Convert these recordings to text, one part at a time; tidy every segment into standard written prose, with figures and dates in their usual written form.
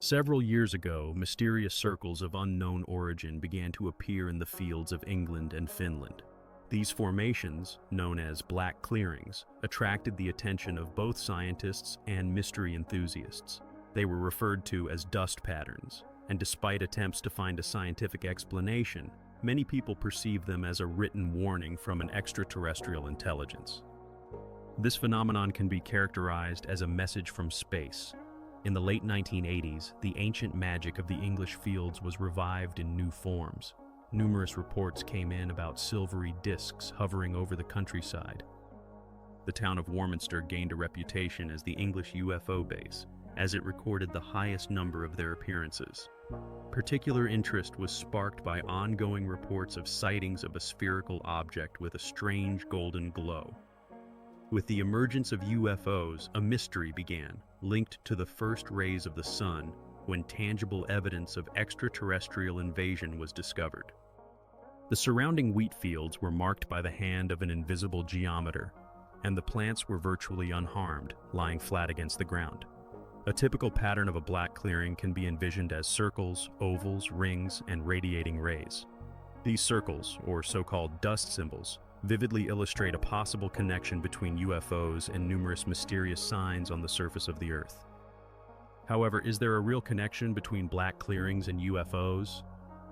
Several years ago, mysterious circles of unknown origin began to appear in the fields of England and Finland. These formations, known as black clearings, attracted the attention of both scientists and mystery enthusiasts. They were referred to as dust patterns, and despite attempts to find a scientific explanation, many people perceive them as a written warning from an extraterrestrial intelligence. This phenomenon can be characterized as a message from space. In the late 1980s, the ancient magic of the English fields was revived in new forms. Numerous reports came in about silvery discs hovering over the countryside. The town of Warminster gained a reputation as the English UFO base, as it recorded the highest number of their appearances. Particular interest was sparked by ongoing reports of sightings of a spherical object with a strange golden glow. With the emergence of UFOs, a mystery began, linked to the first rays of the sun, when tangible evidence of extraterrestrial invasion was discovered. The surrounding wheat fields were marked by the hand of an invisible geometer, and the plants were virtually unharmed, lying flat against the ground. A typical pattern of a black clearing can be envisioned as circles, ovals, rings, and radiating rays. These circles, or so-called dust symbols, vividly illustrate a possible connection between UFOs and numerous mysterious signs on the surface of the Earth. However, is there a real connection between black clearings and UFOs?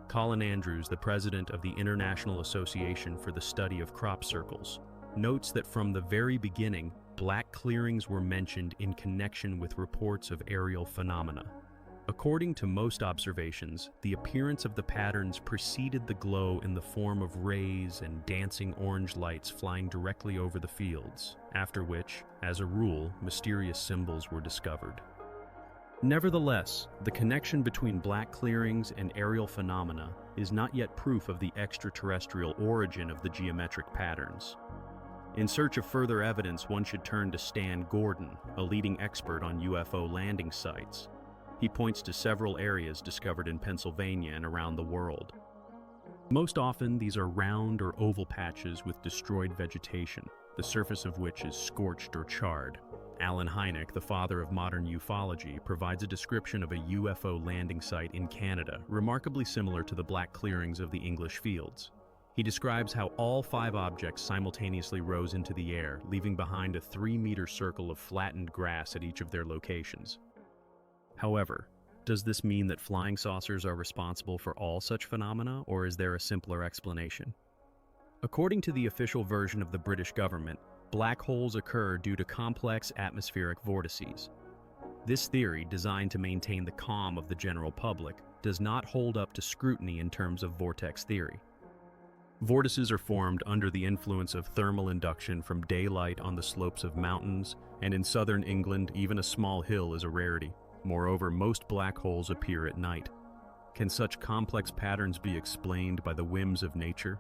Colin Andrews, the president of the International Association for the Study of Crop Circles, notes that from the very beginning, black clearings were mentioned in connection with reports of aerial phenomena. According to most observations, the appearance of the patterns preceded the glow in the form of rays and dancing orange lights flying directly over the fields, after which, as a rule, mysterious symbols were discovered. Nevertheless, the connection between black clearings and aerial phenomena is not yet proof of the extraterrestrial origin of the geometric patterns. In search of further evidence, one should turn to Stan Gordon, a leading expert on UFO landing sites. He points to several areas discovered in Pennsylvania and around the world. Most often, these are round or oval patches with destroyed vegetation, the surface of which is scorched or charred. Alan Hynek, the father of modern ufology, provides a description of a UFO landing site in Canada, remarkably similar to the black clearings of the English fields. He describes how all 5 objects simultaneously rose into the air, leaving behind a 3-meter circle of flattened grass at each of their locations. However, does this mean that flying saucers are responsible for all such phenomena, or is there a simpler explanation? According to the official version of the British government, black holes occur due to complex atmospheric vortices. This theory, designed to maintain the calm of the general public, does not hold up to scrutiny in terms of vortex theory. Vortices are formed under the influence of thermal induction from daylight on the slopes of mountains, and in southern England, even a small hill is a rarity. Moreover, most black holes appear at night. Can such complex patterns be explained by the whims of nature?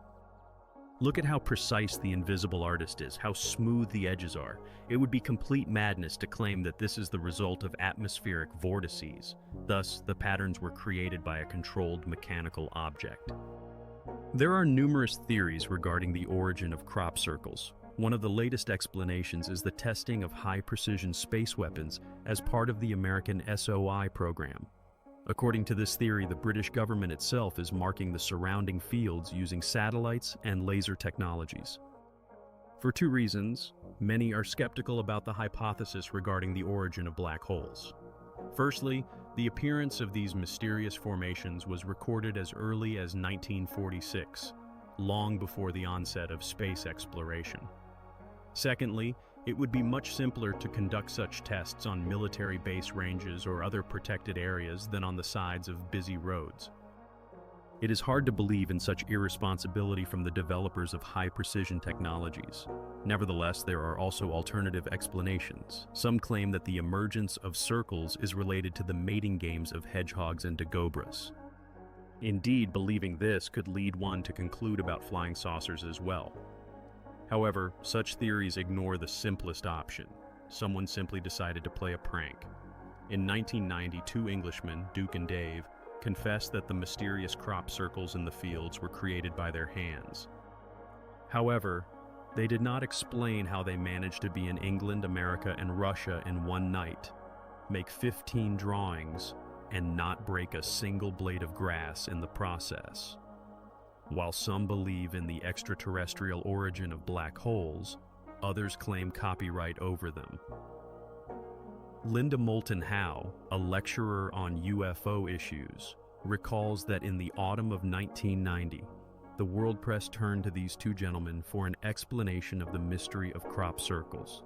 Look at how precise the invisible artist is, how smooth the edges are. It would be complete madness to claim that this is the result of atmospheric vortices. Thus, the patterns were created by a controlled mechanical object. There are numerous theories regarding the origin of crop circles. One of the latest explanations is the testing of high-precision space weapons as part of the American SOI program. According to this theory, the British government itself is marking the surrounding fields using satellites and laser technologies. For 2 reasons, many are skeptical about the hypothesis regarding the origin of black holes. Firstly, the appearance of these mysterious formations was recorded as early as 1946, long before the onset of space exploration. Secondly, it would be much simpler to conduct such tests on military base ranges or other protected areas than on the sides of busy roads. It is hard to believe in such irresponsibility from the developers of high-precision technologies. Nevertheless, there are also alternative explanations. Some claim that the emergence of circles is related to the mating games of hedgehogs and dagobras. Indeed, believing this could lead one to conclude about flying saucers as well. However, such theories ignore the simplest option. Someone simply decided to play a prank. In 1990, 2 Englishmen, Duke and Dave, confessed that the mysterious crop circles in the fields were created by their hands. However, they did not explain how they managed to be in England, America, and Russia in one night, make 15 drawings, and not break a single blade of grass in the process. While some believe in the extraterrestrial origin of black holes, others claim copyright over them. Linda Moulton Howe, a lecturer on UFO issues, recalls that in the autumn of 1990, the world press turned to these two gentlemen for an explanation of the mystery of crop circles.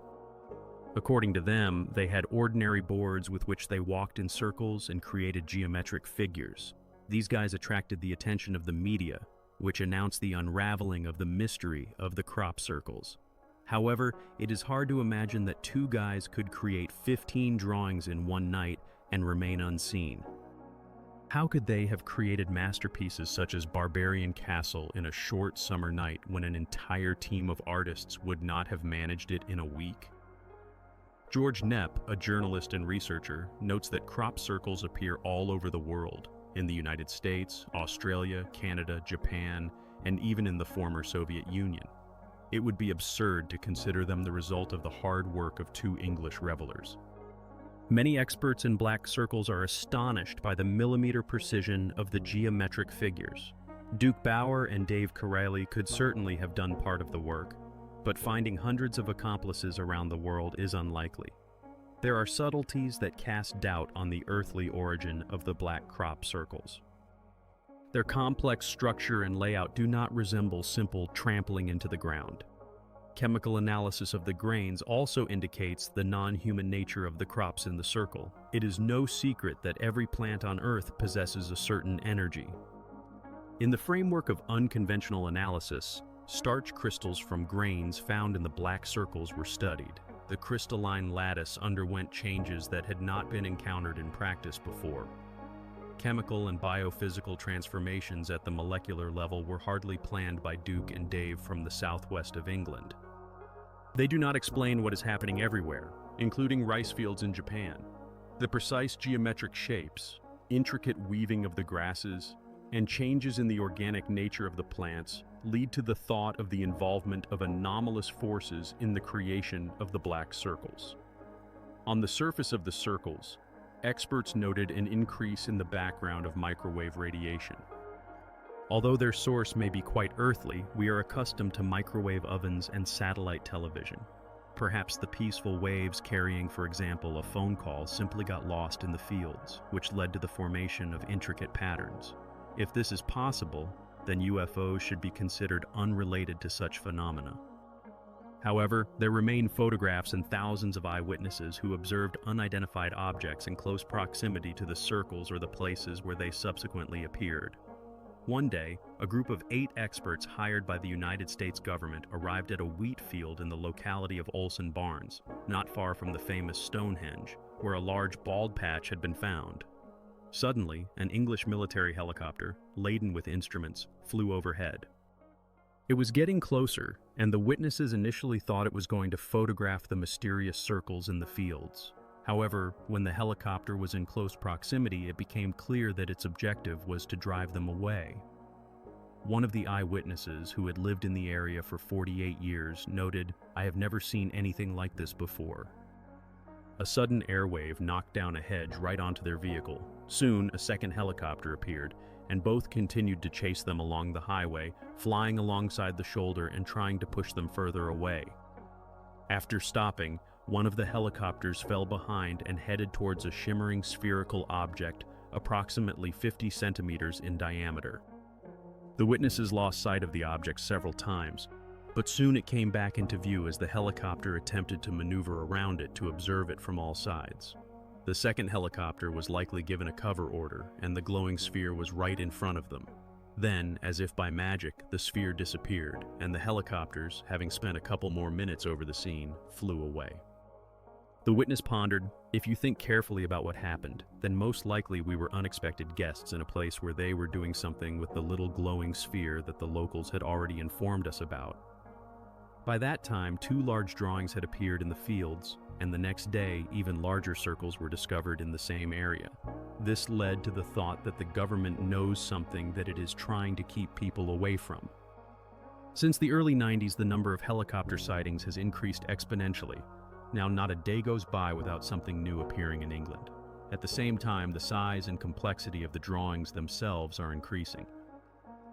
According to them, they had ordinary boards with which they walked in circles and created geometric figures. These guys attracted the attention of the media, which announced the unraveling of the mystery of the crop circles. However, it is hard to imagine that two guys could create 15 drawings in one night and remain unseen. How could they have created masterpieces such as Barbarian Castle in a short summer night when an entire team of artists would not have managed it in a week? George Knepp, a journalist and researcher, notes that crop circles appear all over the world, in the United States, Australia, Canada, Japan, and even in the former Soviet Union. It would be absurd to consider them the result of the hard work of two English revelers. Many experts in black circles are astonished by the millimeter precision of the geometric figures. Duke Bauer and Dave Corelli could certainly have done part of the work, but finding hundreds of accomplices around the world is unlikely. There are subtleties that cast doubt on the earthly origin of the black crop circles. Their complex structure and layout do not resemble simple trampling into the ground. Chemical analysis of the grains also indicates the non-human nature of the crops in the circle. It is no secret that every plant on Earth possesses a certain energy. In the framework of unconventional analysis, starch crystals from grains found in the black circles were studied. The crystalline lattice underwent changes that had not been encountered in practice before. Chemical and biophysical transformations at the molecular level were hardly planned by Duke and Dave from the southwest of England. They do not explain what is happening everywhere, including rice fields in Japan. The precise geometric shapes, intricate weaving of the grasses, and changes in the organic nature of the plants lead to the thought of the involvement of anomalous forces in the creation of the black circles. On the surface of the circles, experts noted an increase in the background of microwave radiation. Although their source may be quite earthly, we are accustomed to microwave ovens and satellite television. Perhaps the peaceful waves carrying, for example, a phone call simply got lost in the fields, which led to the formation of intricate patterns. If this is possible, then UFOs should be considered unrelated to such phenomena. However, there remain photographs and thousands of eyewitnesses who observed unidentified objects in close proximity to the circles or the places where they subsequently appeared. One day, a group of 8 experts hired by the United States government arrived at a wheat field in the locality of Olson Barns, not far from the famous Stonehenge, where a large bald patch had been found. Suddenly, an English military helicopter, laden with instruments, flew overhead. It was getting closer, and the witnesses initially thought it was going to photograph the mysterious circles in the fields. However, when the helicopter was in close proximity, it became clear that its objective was to drive them away. One of the eyewitnesses, who had lived in the area for 48 years, noted, "I have never seen anything like this before." A sudden airwave knocked down a hedge right onto their vehicle. Soon, a second helicopter appeared, and both continued to chase them along the highway, flying alongside the shoulder and trying to push them further away. After stopping, one of the helicopters fell behind and headed towards a shimmering spherical object approximately 50 centimeters in diameter. The witnesses lost sight of the object several times, but soon it came back into view as the helicopter attempted to maneuver around it to observe it from all sides. The second helicopter was likely given a cover order, and the glowing sphere was right in front of them. Then, as if by magic, the sphere disappeared, and the helicopters, having spent a couple more minutes over the scene, flew away. The witness pondered, "If you think carefully about what happened, then most likely we were unexpected guests in a place where they were doing something with the little glowing sphere that the locals had already informed us about." By that time, 2 large drawings had appeared in the fields, and the next day, even larger circles were discovered in the same area. This led to the thought that the government knows something that it is trying to keep people away from. Since the early 90s, the number of helicopter sightings has increased exponentially. Now, not a day goes by without something new appearing in England. At the same time, the size and complexity of the drawings themselves are increasing.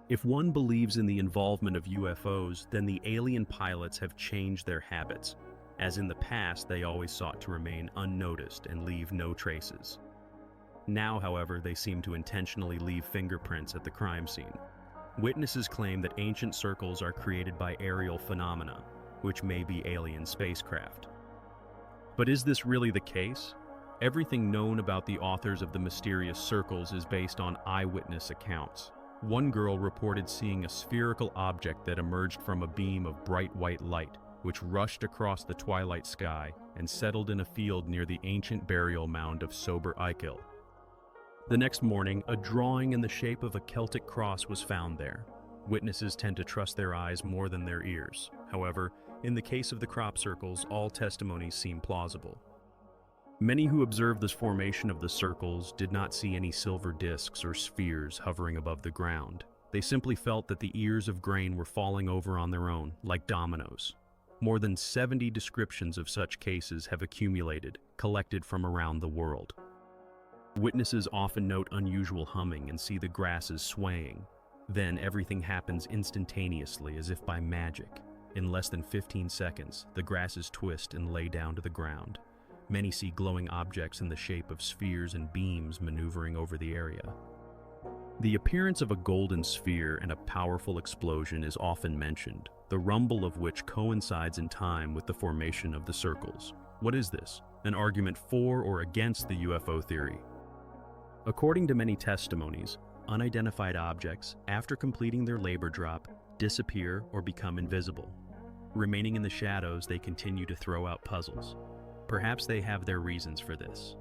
If one believes in the involvement of UFOs, then the alien pilots have changed their habits. As in the past, they always sought to remain unnoticed and leave no traces. Now, however, they seem to intentionally leave fingerprints at the crime scene. Witnesses claim that ancient circles are created by aerial phenomena, which may be alien spacecraft. But is this really the case? Everything known about the authors of the mysterious circles is based on eyewitness accounts. One girl reported seeing a spherical object that emerged from a beam of bright white light, which rushed across the twilight sky and settled in a field near the ancient burial mound of Sober Eichel. The next morning, a drawing in the shape of a Celtic cross was found there. Witnesses tend to trust their eyes more than their ears. However, in the case of the crop circles, all testimonies seem plausible. Many who observed this formation of the circles did not see any silver discs or spheres hovering above the ground. They simply felt that the ears of grain were falling over on their own, like dominoes. More than 70 descriptions of such cases have accumulated, collected from around the world. Witnesses often note unusual humming and see the grasses swaying. Then everything happens instantaneously, as if by magic. In less than 15 seconds, the grasses twist and lay down to the ground. Many see glowing objects in the shape of spheres and beams maneuvering over the area. The appearance of a golden sphere and a powerful explosion is often mentioned, the rumble of which coincides in time with the formation of the circles. What is this? An argument for or against the UFO theory? According to many testimonies, unidentified objects, after completing their labor drop, disappear or become invisible. Remaining in the shadows, they continue to throw out puzzles. Perhaps they have their reasons for this.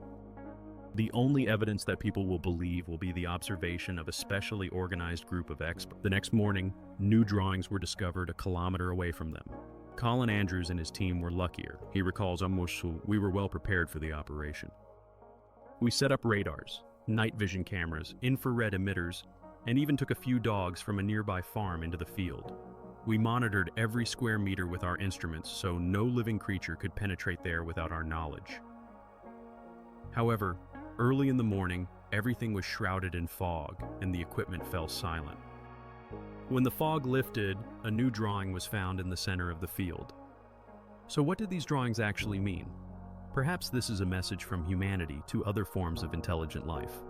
The only evidence that people will believe will be the observation of a specially organized group of experts. The next morning, new drawings were discovered a kilometer away from them. Colin Andrews and his team were luckier. He recalls, "We were well prepared for the operation. We set up radars, night vision cameras, infrared emitters, and even took a few dogs from a nearby farm into the field. We monitored every square meter with our instruments so no living creature could penetrate there without our knowledge." However, early in the morning, everything was shrouded in fog and the equipment fell silent. When the fog lifted, a new drawing was found in the center of the field. So what did these drawings actually mean? Perhaps this is a message from humanity to other forms of intelligent life.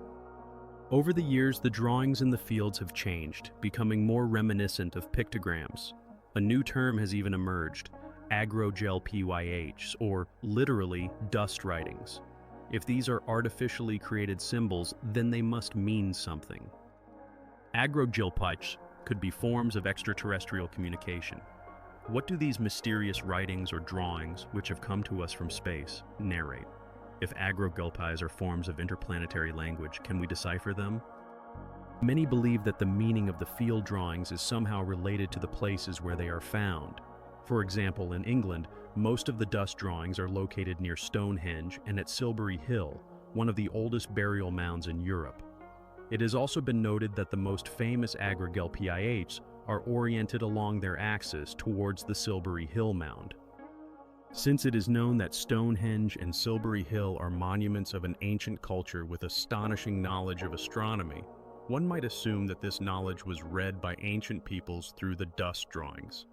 Over the years, the drawings in the fields have changed, becoming more reminiscent of pictograms. A new term has even emerged, agrogel-PYH, or literally dust writings. If these are artificially created symbols, then they must mean something. Agrogel-PYH could be forms of extraterrestrial communication. What do these mysterious writings or drawings, which have come to us from space, narrate? If agrogel-PYs are forms of interplanetary language, can we decipher them? Many believe that the meaning of the field drawings is somehow related to the places where they are found. For example, in England, most of the dust drawings are located near Stonehenge and at Silbury Hill, one of the oldest burial mounds in Europe. It has also been noted that the most famous agrogel-PYHs are oriented along their axis towards the Silbury Hill mound. Since it is known that Stonehenge and Silbury Hill are monuments of an ancient culture with astonishing knowledge of astronomy, one might assume that this knowledge was read by ancient peoples through the dust drawings.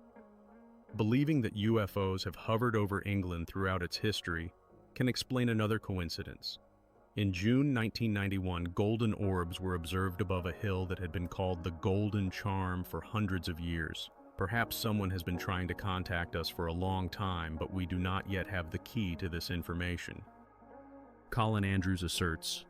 Believing that UFOs have hovered over England throughout its history can explain another coincidence. In June 1991, golden orbs were observed above a hill that had been called the Golden Charm for hundreds of years. Perhaps someone has been trying to contact us for a long time, but we do not yet have the key to this information. Colin Andrews asserts,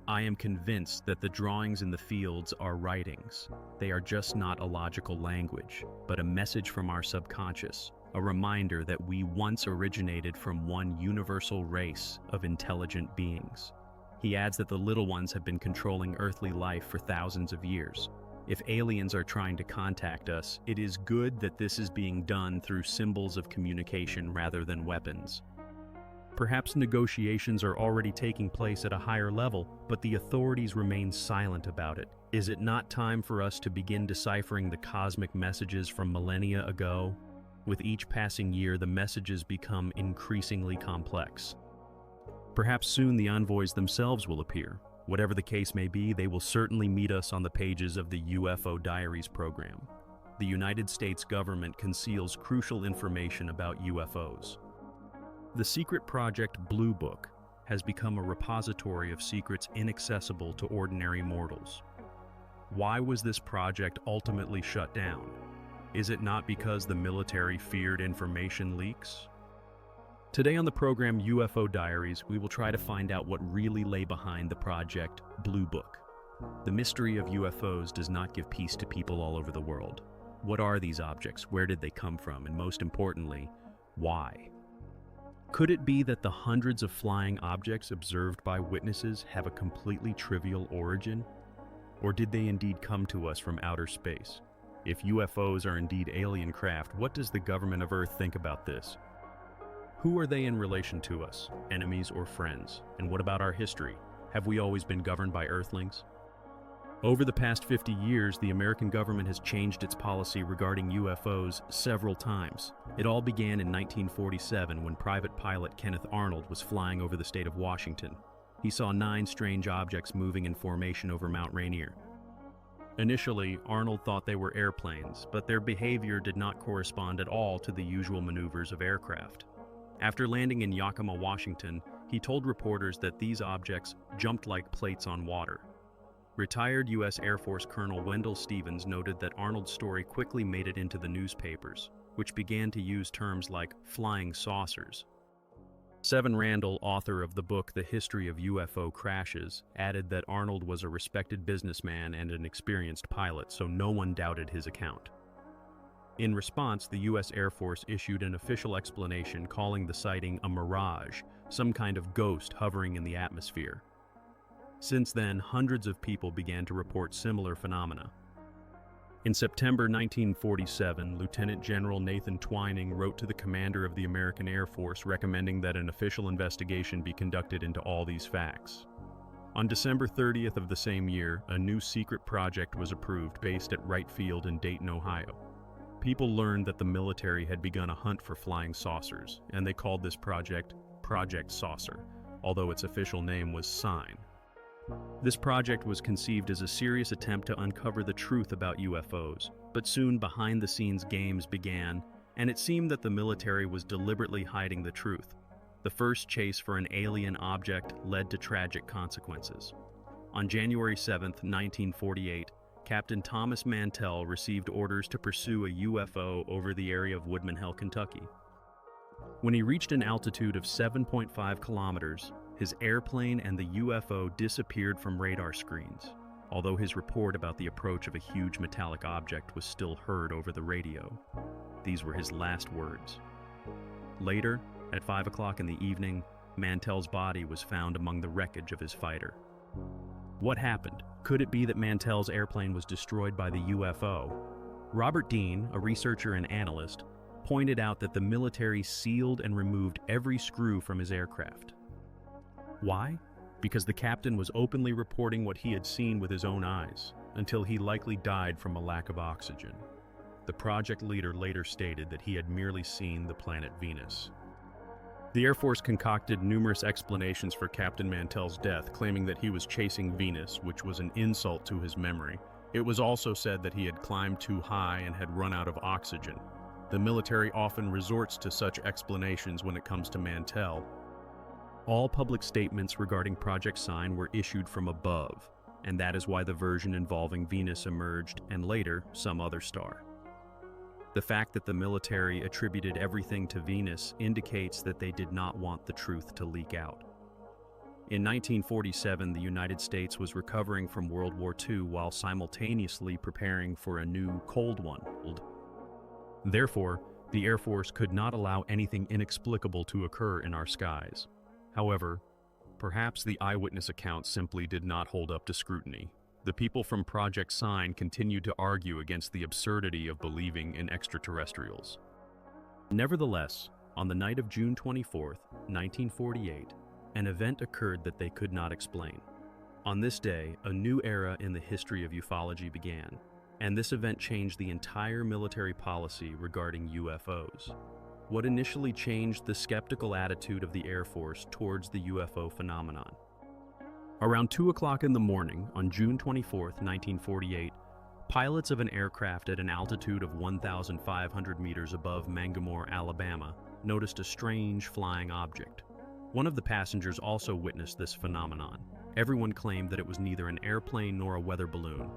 "I am convinced that the drawings in the fields are writings. They are just not a logical language, but a message from our subconscious, a reminder that we once originated from one universal race of intelligent beings." He adds that the little ones have been controlling earthly life for thousands of years. If aliens are trying to contact us, it is good that this is being done through symbols of communication rather than weapons. Perhaps negotiations are already taking place at a higher level, but the authorities remain silent about it. Is it not time for us to begin deciphering the cosmic messages from millennia ago? With each passing year, the messages become increasingly complex. Perhaps soon the envoys themselves will appear. Whatever the case may be, they will certainly meet us on the pages of the UFO Diaries program. The United States government conceals crucial information about UFOs. The secret project Blue Book has become a repository of secrets inaccessible to ordinary mortals. Why was this project ultimately shut down? Is it not because the military feared information leaks? Today on the program UFO Diaries, we will try to find out what really lay behind the project Blue Book. The mystery of UFOs does not give peace to people all over the world. What are these objects? Where did they come from? And most importantly, why? Could it be that the hundreds of flying objects observed by witnesses have a completely trivial origin? Or did they indeed come to us from outer space? If UFOs are indeed alien craft, what does the government of Earth think about this? Who are they in relation to us, enemies or friends? And what about our history? Have we always been governed by Earthlings? Over the past 50 years, the American government has changed its policy regarding UFOs several times. It all began in 1947 when private pilot Kenneth Arnold was flying over the state of Washington. He saw 9 strange objects moving in formation over Mount Rainier. Initially, Arnold thought they were airplanes, but their behavior did not correspond at all to the usual maneuvers of aircraft. After landing in Yakima, Washington, he told reporters that these objects jumped like plates on water. Retired U.S. Air Force Colonel Wendell Stevens noted that Arnold's story quickly made it into the newspapers, which began to use terms like flying saucers. Seven Randall, author of the book The History of UFO Crashes, added that Arnold was a respected businessman and an experienced pilot, so no one doubted his account. In response, the U.S. Air Force issued an official explanation calling the sighting a mirage, some kind of ghost hovering in the atmosphere. Since then, hundreds of people began to report similar phenomena. In September 1947, Lieutenant General Nathan Twining wrote to the commander of the American Air Force recommending that an official investigation be conducted into all these facts. On December 30th of the same year, a new secret project was approved based at Wright Field in Dayton, Ohio. People learned that the military had begun a hunt for flying saucers, and they called this project Project Saucer, although its official name was SIGN. This project was conceived as a serious attempt to uncover the truth about UFOs, but soon behind-the-scenes games began, and it seemed that the military was deliberately hiding the truth. The first chase for an alien object led to tragic consequences. On January 7, 1948, Captain Thomas Mantell received orders to pursue a UFO over the area of Woodman Hill, Kentucky. When he reached an altitude of 7.5 kilometers, his airplane and the UFO disappeared from radar screens, although his report about the approach of a huge metallic object was still heard over the radio. These were his last words. Later, at 5 o'clock in the evening, Mantell's body was found among the wreckage of his fighter. What happened? Could it be that Mantell's airplane was destroyed by the UFO? Robert Dean, a researcher and analyst, pointed out that the military sealed and removed every screw from his aircraft. Why? Because the captain was openly reporting what he had seen with his own eyes, until he likely died from a lack of oxygen. The project leader later stated that he had merely seen the planet Venus. The Air Force concocted numerous explanations for Captain Mantell's death, claiming that he was chasing Venus, which was an insult to his memory. It was also said that he had climbed too high and had run out of oxygen. The military often resorts to such explanations when it comes to Mantell. All public statements regarding Project SIGN were issued from above, and that is why the version involving Venus emerged, and later, some other star. The fact that the military attributed everything to Venus indicates that they did not want the truth to leak out. In 1947, the United States was recovering from World War II while simultaneously preparing for a new Cold One. Therefore, the Air Force could not allow anything inexplicable to occur in our skies. However, perhaps the eyewitness accounts simply did not hold up to scrutiny. The people from Project SIGN continued to argue against the absurdity of believing in extraterrestrials. Nevertheless, on the night of June 24, 1948, an event occurred that they could not explain. On this day, a new era in the history of ufology began, and this event changed the entire military policy regarding UFOs. what initially changed the skeptical attitude of the Air Force towards the UFO phenomenon. Around 2 o'clock in the morning on June 24, 1948, pilots of an aircraft at an altitude of 1,500 meters above Mangamore, Alabama, noticed a strange flying object. One of the passengers also witnessed this phenomenon. Everyone claimed that it was neither an airplane nor a weather balloon.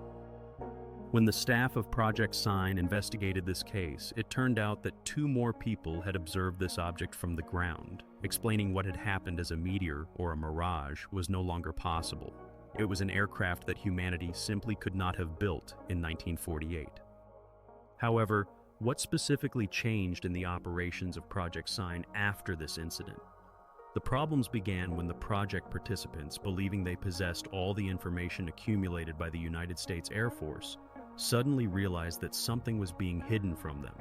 When the staff of Project Sign investigated this case, it turned out that 2 more people had observed this object from the ground. Explaining what had happened as a meteor or a mirage was no longer possible. It was an aircraft that humanity simply could not have built in 1948. However, what specifically changed in the operations of Project Sign after this incident? The problems began when the project participants, believing they possessed all the information accumulated by the United States Air Force, suddenly realized that something was being hidden from them.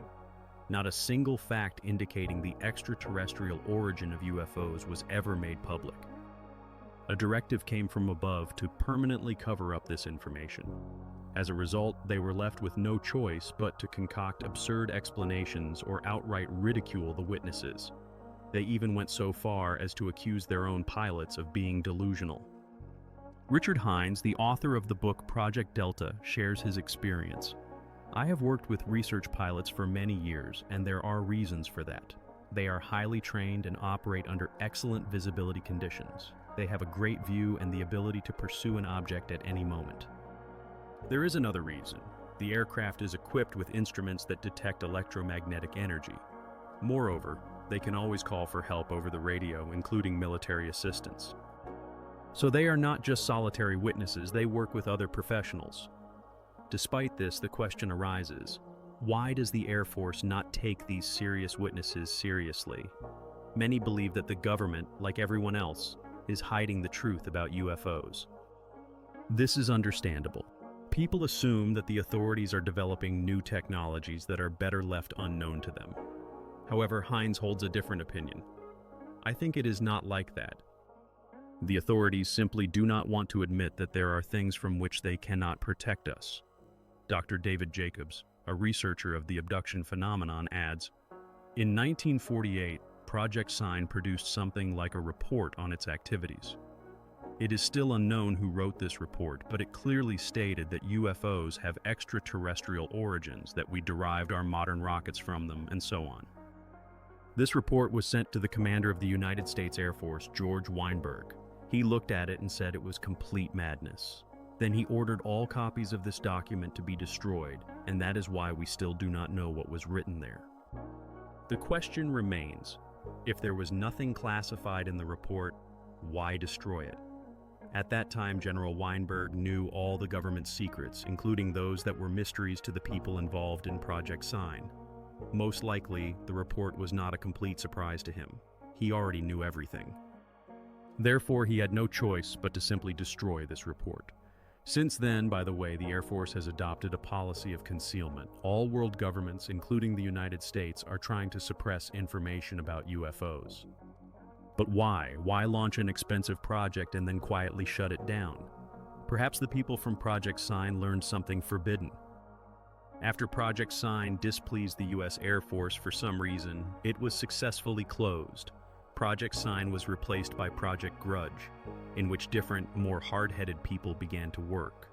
Not a single fact indicating the extraterrestrial origin of UFOs was ever made public. A directive came from above to permanently cover up this information. As a result, they were left with no choice but to concoct absurd explanations or outright ridicule the witnesses. They even went so far as to accuse their own pilots of being delusional. Richard Hines, the author of the book Project Delta, shares his experience. I have worked with research pilots for many years, and there are reasons for that. They are highly trained and operate under excellent visibility conditions. They have a great view and the ability to pursue an object at any moment. There is another reason. The aircraft is equipped with instruments that detect electromagnetic energy. Moreover, they can always call for help over the radio, including military assistance. So they are not just solitary witnesses, they work with other professionals. Despite this, the question arises, why does the Air Force not take these serious witnesses seriously? Many believe that the government, like everyone else, is hiding the truth about UFOs. This is understandable. People assume that the authorities are developing new technologies that are better left unknown to them. However, Hines holds a different opinion. I think it is not like that. The authorities simply do not want to admit that there are things from which they cannot protect us. Dr. David Jacobs, a researcher of the abduction phenomenon, adds, in 1948, Project Sign produced something like a report on its activities. It is still unknown who wrote this report, but it clearly stated that UFOs have extraterrestrial origins, that we derived our modern rockets from them, and so on. This report was sent to the commander of the United States Air Force, George Weinberg. He looked at it and said it was complete madness. Then he ordered all copies of this document to be destroyed, and that is why we still do not know what was written there. The question remains, if there was nothing classified in the report, why destroy it? At that time, General Weinberg knew all the government secrets, including those that were mysteries to the people involved in Project Sign. Most likely, the report was not a complete surprise to him. He already knew everything. Therefore, he had no choice but to simply destroy this report. Since then, by the way, the Air Force has adopted a policy of concealment. All world governments, including the United States, are trying to suppress information about UFOs. But why? Why launch an expensive project and then quietly shut it down? Perhaps the people from Project Sign learned something forbidden. After Project Sign displeased the U.S. Air Force for some reason, it was successfully closed. Project Sign was replaced by Project Grudge, in which different, more hard-headed people began to work.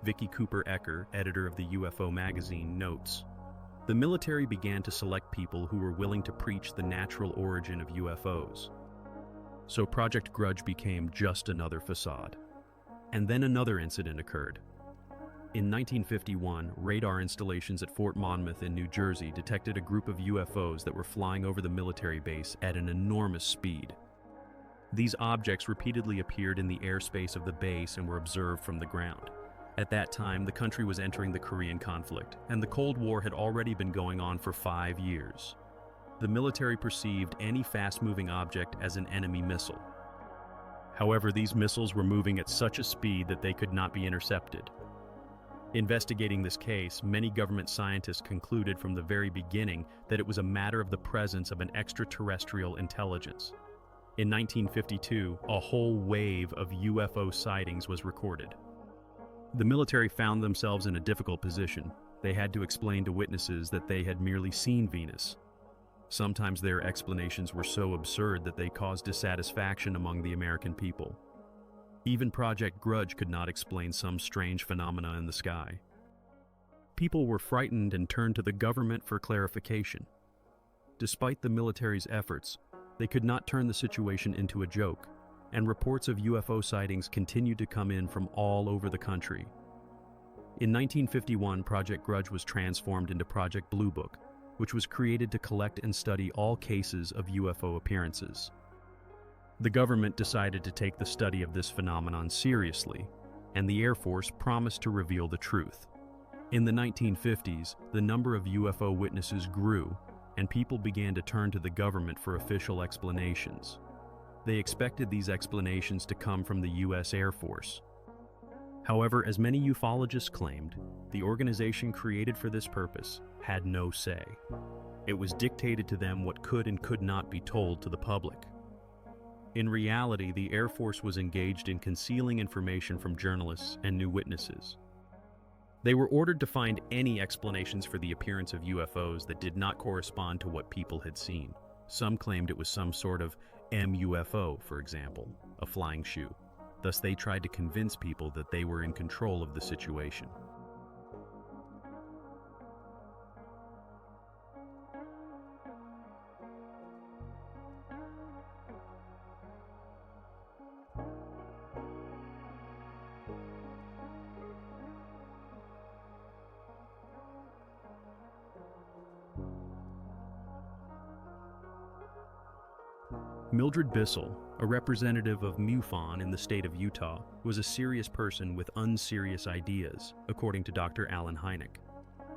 Vicky Cooper Ecker, editor of the UFO magazine, notes, the military began to select people who were willing to preach the natural origin of UFOs. So Project Grudge became just another facade. And then another incident occurred. In 1951, radar installations at Fort Monmouth in New Jersey detected a group of UFOs that were flying over the military base at an enormous speed. These objects repeatedly appeared in the airspace of the base and were observed from the ground. At that time, the country was entering the Korean conflict, and the Cold War had already been going on for 5 years. The military perceived any fast-moving object as an enemy missile. However, these missiles were moving at such a speed that they could not be intercepted. Investigating this case, many government scientists concluded from the very beginning that it was a matter of the presence of an extraterrestrial intelligence. In 1952, a whole wave of UFO sightings was recorded. The military found themselves in a difficult position. They had to explain to witnesses that they had merely seen Venus. Sometimes their explanations were so absurd that they caused dissatisfaction among the American people. Even Project Grudge could not explain some strange phenomena in the sky. People were frightened and turned to the government for clarification. Despite the military's efforts, they could not turn the situation into a joke, and reports of UFO sightings continued to come in from all over the country. In 1951, Project Grudge was transformed into Project Blue Book, which was created to collect and study all cases of UFO appearances. The government decided to take the study of this phenomenon seriously, and the Air Force promised to reveal the truth. In the 1950s, the number of UFO witnesses grew, and people began to turn to the government for official explanations. They expected these explanations to come from the U.S. Air Force. However, as many ufologists claimed, the organization created for this purpose had no say. It was dictated to them what could and could not be told to the public. In reality, the Air Force was engaged in concealing information from journalists and new witnesses. They were ordered to find any explanations for the appearance of UFOs that did not correspond to what people had seen. Some claimed it was some sort of MUFO, for example, a flying shoe. Thus, they tried to convince people that they were in control of the situation. Mildred Bissell, a representative of MUFON in the state of Utah, was a serious person with unserious ideas, according to Dr. Alan Hynek.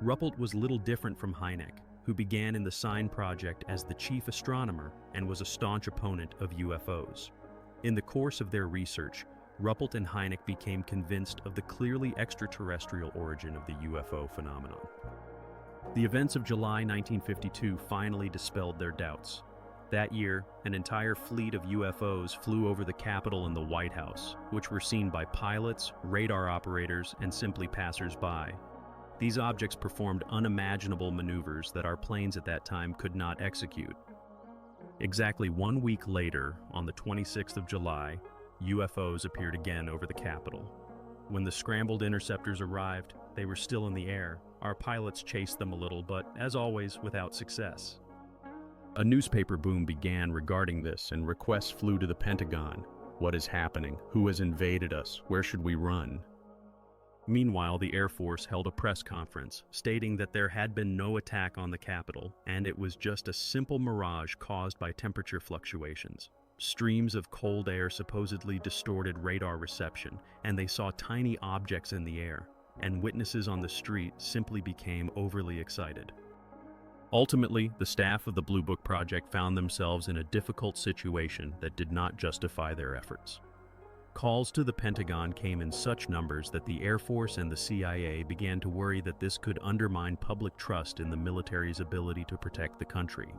Ruppelt was little different from Hynek, who began in the SIGN project as the chief astronomer and was a staunch opponent of UFOs. In the course of their research, Ruppelt and Hynek became convinced of the clearly extraterrestrial origin of the UFO phenomenon. The events of July 1952 finally dispelled their doubts. That year, an entire fleet of UFOs flew over the Capitol and the White House, which were seen by pilots, radar operators, and simply passers-by. These objects performed unimaginable maneuvers that our planes at that time could not execute. Exactly 1 week later, on the 26th of July, UFOs appeared again over the Capitol. When the scrambled interceptors arrived, they were still in the air. Our pilots chased them a little, but, as always, without success. A newspaper boom began regarding this, and requests flew to the Pentagon. What is happening? Who has invaded us? Where should we run? Meanwhile, the Air Force held a press conference, stating that there had been no attack on the Capitol, and it was just a simple mirage caused by temperature fluctuations. Streams of cold air supposedly distorted radar reception, and they saw tiny objects in the air, and witnesses on the street simply became overly excited. Ultimately, the staff of the Blue Book Project found themselves in a difficult situation that did not justify their efforts. Calls to the Pentagon came in such numbers that the Air Force and the CIA began to worry that this could undermine public trust in the military's ability to protect the country.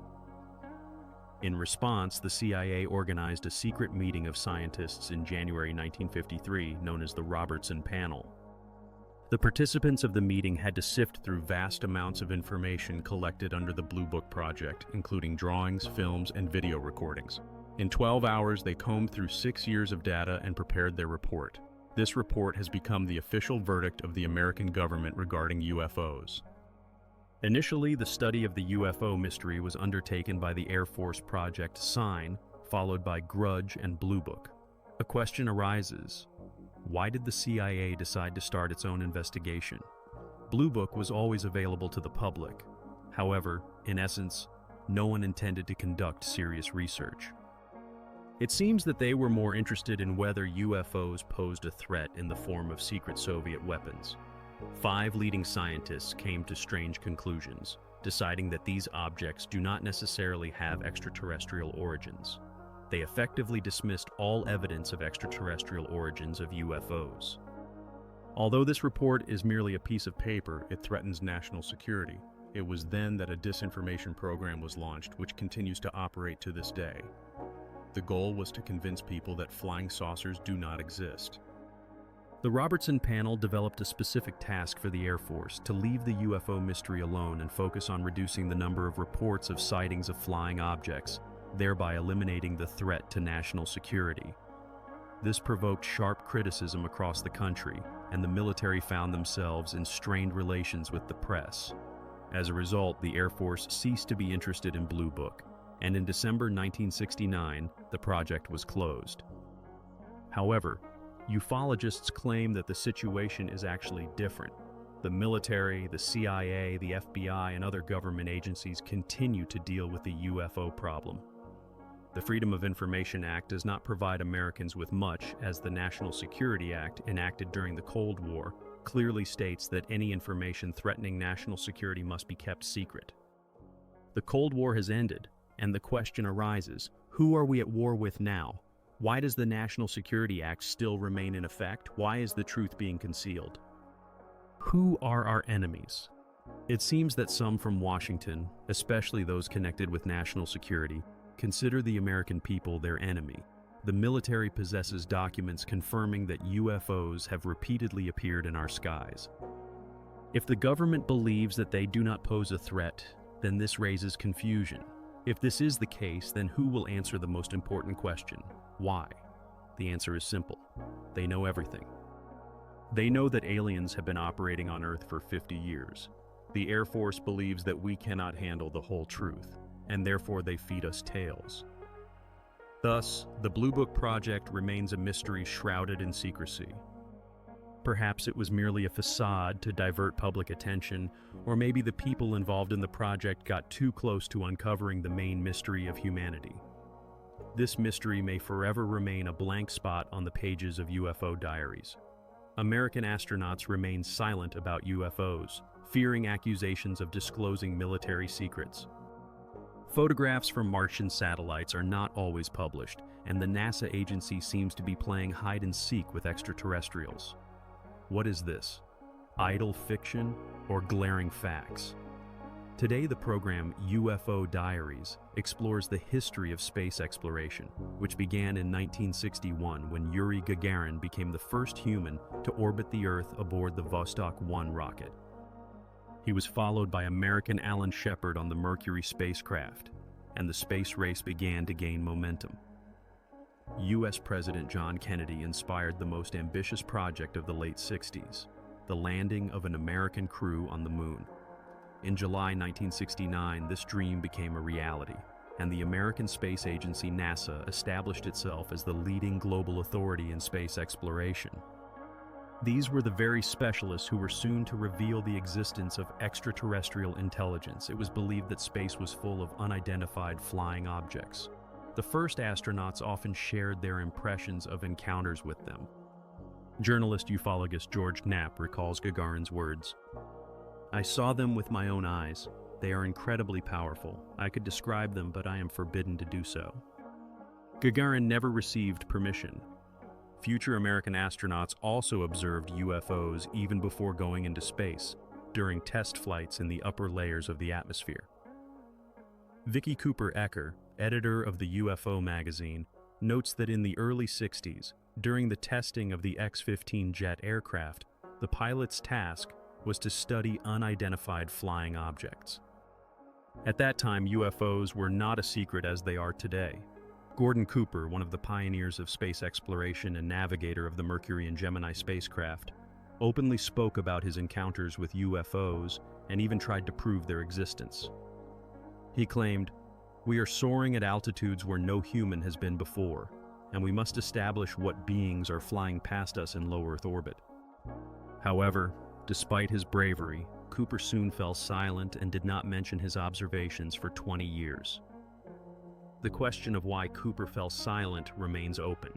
In response, the CIA organized a secret meeting of scientists in January 1953 known as the Robertson Panel. The participants of the meeting had to sift through vast amounts of information collected under the Blue Book Project, including drawings, films, and video recordings. In 12 hours, they combed through 6 years of data and prepared their report. This report has become the official verdict of the American government regarding UFOs. Initially, the study of the UFO mystery was undertaken by the Air Force Project SIGN, followed by Grudge and Blue Book. A question arises. Why did the CIA decide to start its own investigation? Blue Book was always available to the public. However, in essence, no one intended to conduct serious research. It seems that they were more interested in whether UFOs posed a threat in the form of secret Soviet weapons. 5 leading scientists came to strange conclusions, deciding that these objects do not necessarily have extraterrestrial origins. They effectively dismissed all evidence of extraterrestrial origins of UFOs. Although this report is merely a piece of paper, it threatens national security. It was then that a disinformation program was launched, which continues to operate to this day. The goal was to convince people that flying saucers do not exist. The Robertson panel developed a specific task for the Air Force to leave the UFO mystery alone and focus on reducing the number of reports of sightings of flying objects, thereby eliminating the threat to national security. This provoked sharp criticism across the country, and the military found themselves in strained relations with the press. As a result, the Air Force ceased to be interested in Blue Book, and in December 1969, the project was closed. However, ufologists claim that the situation is actually different. The military, the CIA, the FBI, and other government agencies continue to deal with the UFO problem. The Freedom of Information Act does not provide Americans with much, as the National Security Act, enacted during the Cold War, clearly states that any information threatening national security must be kept secret. The Cold War has ended, and the question arises, who are we at war with now? Why does the National Security Act still remain in effect? Why is the truth being concealed? Who are our enemies? It seems that some from Washington, especially those connected with national security, consider the American people their enemy. The military possesses documents confirming that UFOs have repeatedly appeared in our skies. If the government believes that they do not pose a threat, then this raises confusion. If this is the case, then who will answer the most important question? Why? The answer is simple. They know everything. They know that aliens have been operating on Earth for 50 years. The Air Force believes that we cannot handle the whole truth, and therefore they feed us tales. Thus, the Blue Book project remains a mystery shrouded in secrecy. Perhaps it was merely a facade to divert public attention, or maybe the people involved in the project got too close to uncovering the main mystery of humanity. This mystery may forever remain a blank spot on the pages of UFO diaries. American astronauts remain silent about UFOs, fearing accusations of disclosing military secrets. Photographs from Martian satellites are not always published, and the NASA agency seems to be playing hide-and-seek with extraterrestrials. What is this? Idle fiction or glaring facts? Today, the program UFO Diaries explores the history of space exploration, which began in 1961 when Yuri Gagarin became the first human to orbit the Earth aboard the Vostok 1 rocket. He was followed by American Alan Shepard on the Mercury spacecraft, and the space race began to gain momentum. U.S. President John Kennedy inspired the most ambitious project of the late 60s, the landing of an American crew on the moon. In July 1969, this dream became a reality, and the American Space Agency NASA established itself as the leading global authority in space exploration. These were the very specialists who were soon to reveal the existence of extraterrestrial intelligence. It was believed that space was full of unidentified flying objects. The first astronauts often shared their impressions of encounters with them. Journalist ufologist George Knapp recalls Gagarin's words, "I saw them with my own eyes. They are incredibly powerful. I could describe them, but I am forbidden to do so." Gagarin never received permission. Future American astronauts also observed UFOs even before going into space, during test flights in the upper layers of the atmosphere. Vicki Cooper Ecker, editor of the UFO magazine, notes that in the early 60s, during the testing of the X-15 jet aircraft, the pilot's task was to study unidentified flying objects. At that time, UFOs were not a secret as they are today. Gordon Cooper, one of the pioneers of space exploration and navigator of the Mercury and Gemini spacecraft, openly spoke about his encounters with UFOs and even tried to prove their existence. He claimed, "We are soaring at altitudes where no human has been before, and we must establish what beings are flying past us in low Earth orbit." However, despite his bravery, Cooper soon fell silent and did not mention his observations for 20 years. The question of why Cooper fell silent remains open.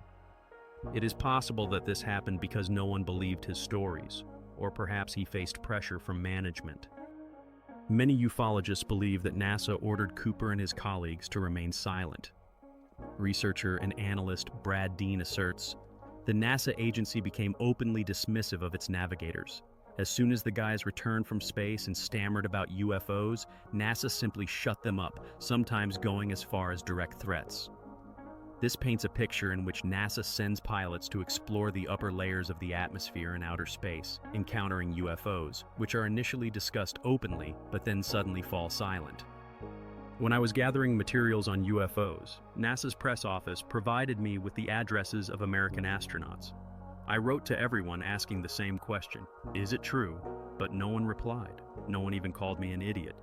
It is possible that this happened because no one believed his stories, or perhaps he faced pressure from management. Many ufologists believe that NASA ordered Cooper and his colleagues to remain silent. Researcher and analyst Brad Dean asserts, the NASA agency became openly dismissive of its navigators. As soon as the guys returned from space and stammered about UFOs, NASA simply shut them up, sometimes going as far as direct threats. This paints a picture in which NASA sends pilots to explore the upper layers of the atmosphere in outer space, encountering UFOs, which are initially discussed openly, but then suddenly fall silent. When I was gathering materials on UFOs, NASA's press office provided me with the addresses of American astronauts. I wrote to everyone asking the same question, is it true? But no one replied. No one even called me an idiot.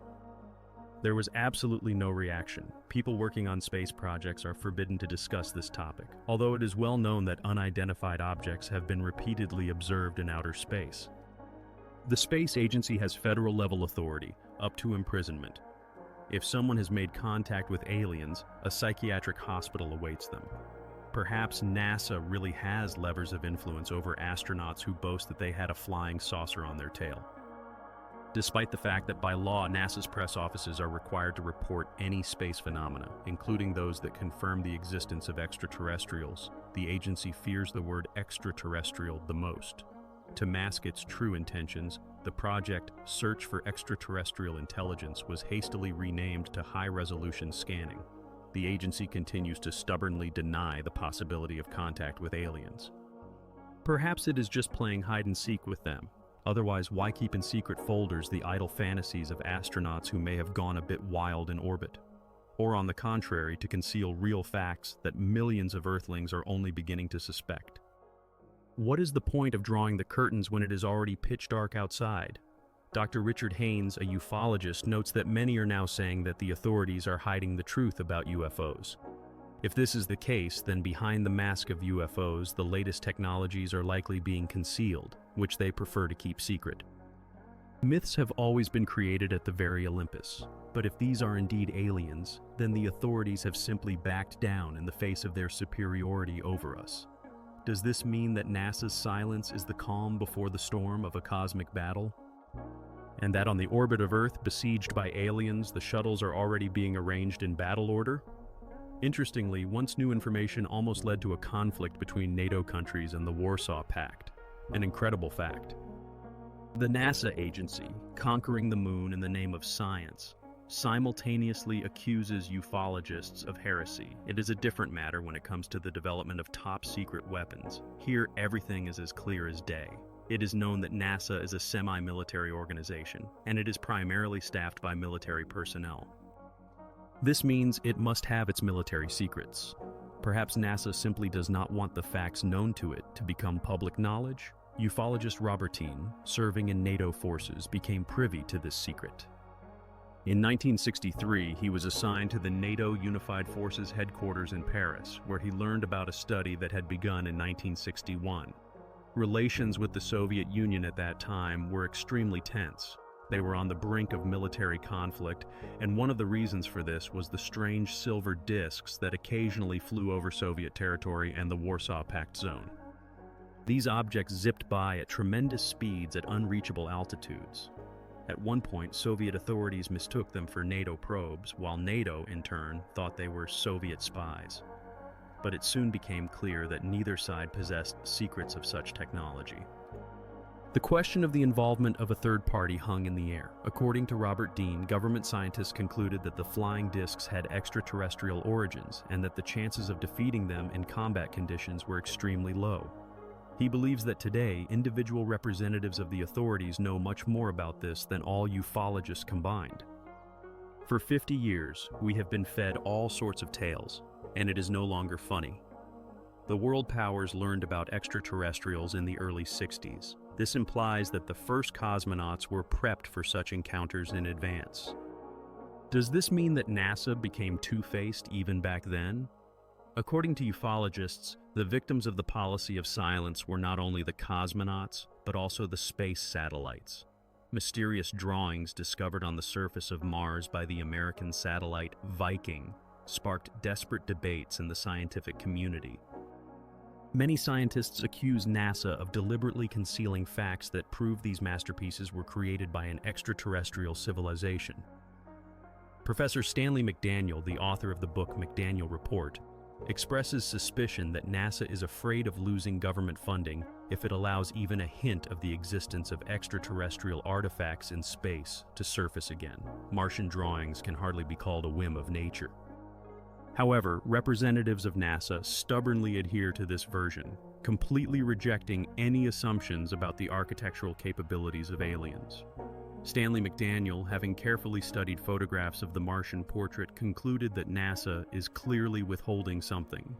There was absolutely no reaction. People working on space projects are forbidden to discuss this topic, although it is well known that unidentified objects have been repeatedly observed in outer space. The space agency has federal-level authority, up to imprisonment. If someone has made contact with aliens, a psychiatric hospital awaits them. Perhaps NASA really has levers of influence over astronauts who boast that they had a flying saucer on their tail. Despite the fact that by law, NASA's press offices are required to report any space phenomena, including those that confirm the existence of extraterrestrials, the agency fears the word extraterrestrial the most. To mask its true intentions, the project Search for Extraterrestrial Intelligence was hastily renamed to High-Resolution Scanning. The agency continues to stubbornly deny the possibility of contact with aliens. Perhaps it is just playing hide-and-seek with them. Otherwise, why keep in secret folders the idle fantasies of astronauts who may have gone a bit wild in orbit? Or on the contrary, to conceal real facts that millions of Earthlings are only beginning to suspect. What is the point of drawing the curtains when it is already pitch dark outside? Dr. Richard Haynes, a ufologist, notes that many are now saying that the authorities are hiding the truth about UFOs. If this is the case, then behind the mask of UFOs, the latest technologies are likely being concealed, which they prefer to keep secret. Myths have always been created at the very Olympus, but if these are indeed aliens, then the authorities have simply backed down in the face of their superiority over us. Does this mean that NASA's silence is the calm before the storm of a cosmic battle? And that on the orbit of Earth, besieged by aliens, the shuttles are already being arranged in battle order? Interestingly, once new information almost led to a conflict between NATO countries and the Warsaw Pact. An incredible fact. The NASA agency, conquering the moon in the name of science, simultaneously accuses ufologists of heresy. It is a different matter when it comes to the development of top-secret weapons. Here, everything is as clear as day. It is known that NASA is a semi-military organization, and it is primarily staffed by military personnel. This means it must have its military secrets. Perhaps NASA simply does not want the facts known to it to become public knowledge? Ufologist Robertine, serving in NATO forces, became privy to this secret. In 1963, he was assigned to the NATO Unified Forces headquarters in Paris, where he learned about a study that had begun in 1961. Relations with the Soviet Union at that time were extremely tense. They were on the brink of military conflict, and one of the reasons for this was the strange silver discs that occasionally flew over Soviet territory and the Warsaw Pact zone. These objects zipped by at tremendous speeds at unreachable altitudes. At one point, Soviet authorities mistook them for NATO probes, while NATO, in turn, thought they were Soviet spies. But it soon became clear that neither side possessed secrets of such technology. The question of the involvement of a third party hung in the air. According to Robert Dean, government scientists concluded that the flying discs had extraterrestrial origins and that the chances of defeating them in combat conditions were extremely low. He believes that today, individual representatives of the authorities know much more about this than all ufologists combined. For 50 years, we have been fed all sorts of tales, and it is no longer funny. The world powers learned about extraterrestrials in the early 60s. This implies that the first cosmonauts were prepped for such encounters in advance. Does this mean that NASA became two-faced even back then? According to ufologists, the victims of the policy of silence were not only the cosmonauts, but also the space satellites. Mysterious drawings discovered on the surface of Mars by the American satellite Viking sparked desperate debates in the scientific community. Many scientists accuse NASA of deliberately concealing facts that prove these masterpieces were created by an extraterrestrial civilization. Professor Stanley McDaniel, the author of the book McDaniel Report, expresses suspicion that NASA is afraid of losing government funding if it allows even a hint of the existence of extraterrestrial artifacts in space to surface again. Martian drawings can hardly be called a whim of nature. However, representatives of NASA stubbornly adhere to this version, completely rejecting any assumptions about the architectural capabilities of aliens. Stanley McDaniel, having carefully studied photographs of the Martian portrait, concluded that NASA is clearly withholding something.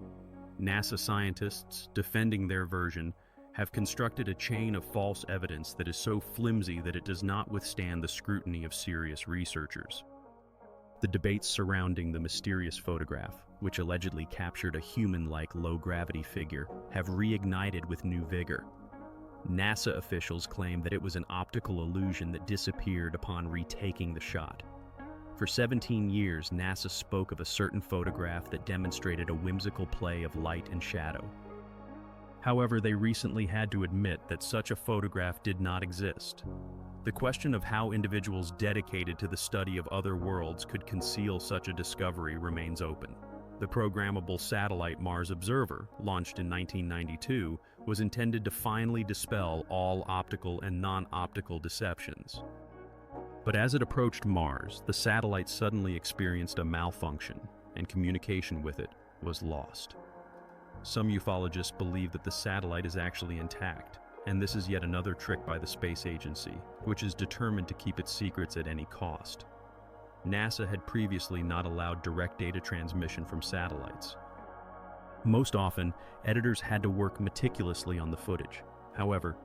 NASA scientists, defending their version, have constructed a chain of false evidence that is so flimsy that it does not withstand the scrutiny of serious researchers. The debates surrounding the mysterious photograph, which allegedly captured a human-like low-gravity figure, have reignited with new vigor. NASA officials claim that it was an optical illusion that disappeared upon retaking the shot. For 17 years, NASA spoke of a certain photograph that demonstrated a whimsical play of light and shadow. However, they recently had to admit that such a photograph did not exist. The question of how individuals dedicated to the study of other worlds could conceal such a discovery remains open. The programmable satellite Mars Observer, launched in 1992, was intended to finally dispel all optical and non-optical deceptions. But as it approached Mars, the satellite suddenly experienced a malfunction, and communication with it was lost. Some ufologists believe that the satellite is actually intact, and this is yet another trick by the space agency, which is determined to keep its secrets at any cost. NASA had previously not allowed direct data transmission from satellites. Most often, editors had to work meticulously on the footage. However,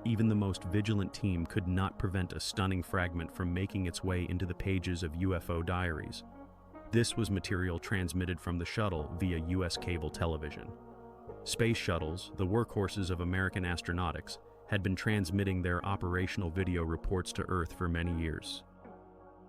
even the most vigilant team could not prevent a stunning fragment from making its way into the pages of UFO diaries. This was material transmitted from the shuttle via US cable television. Space shuttles, the workhorses of American astronautics, had been transmitting their operational video reports to Earth for many years.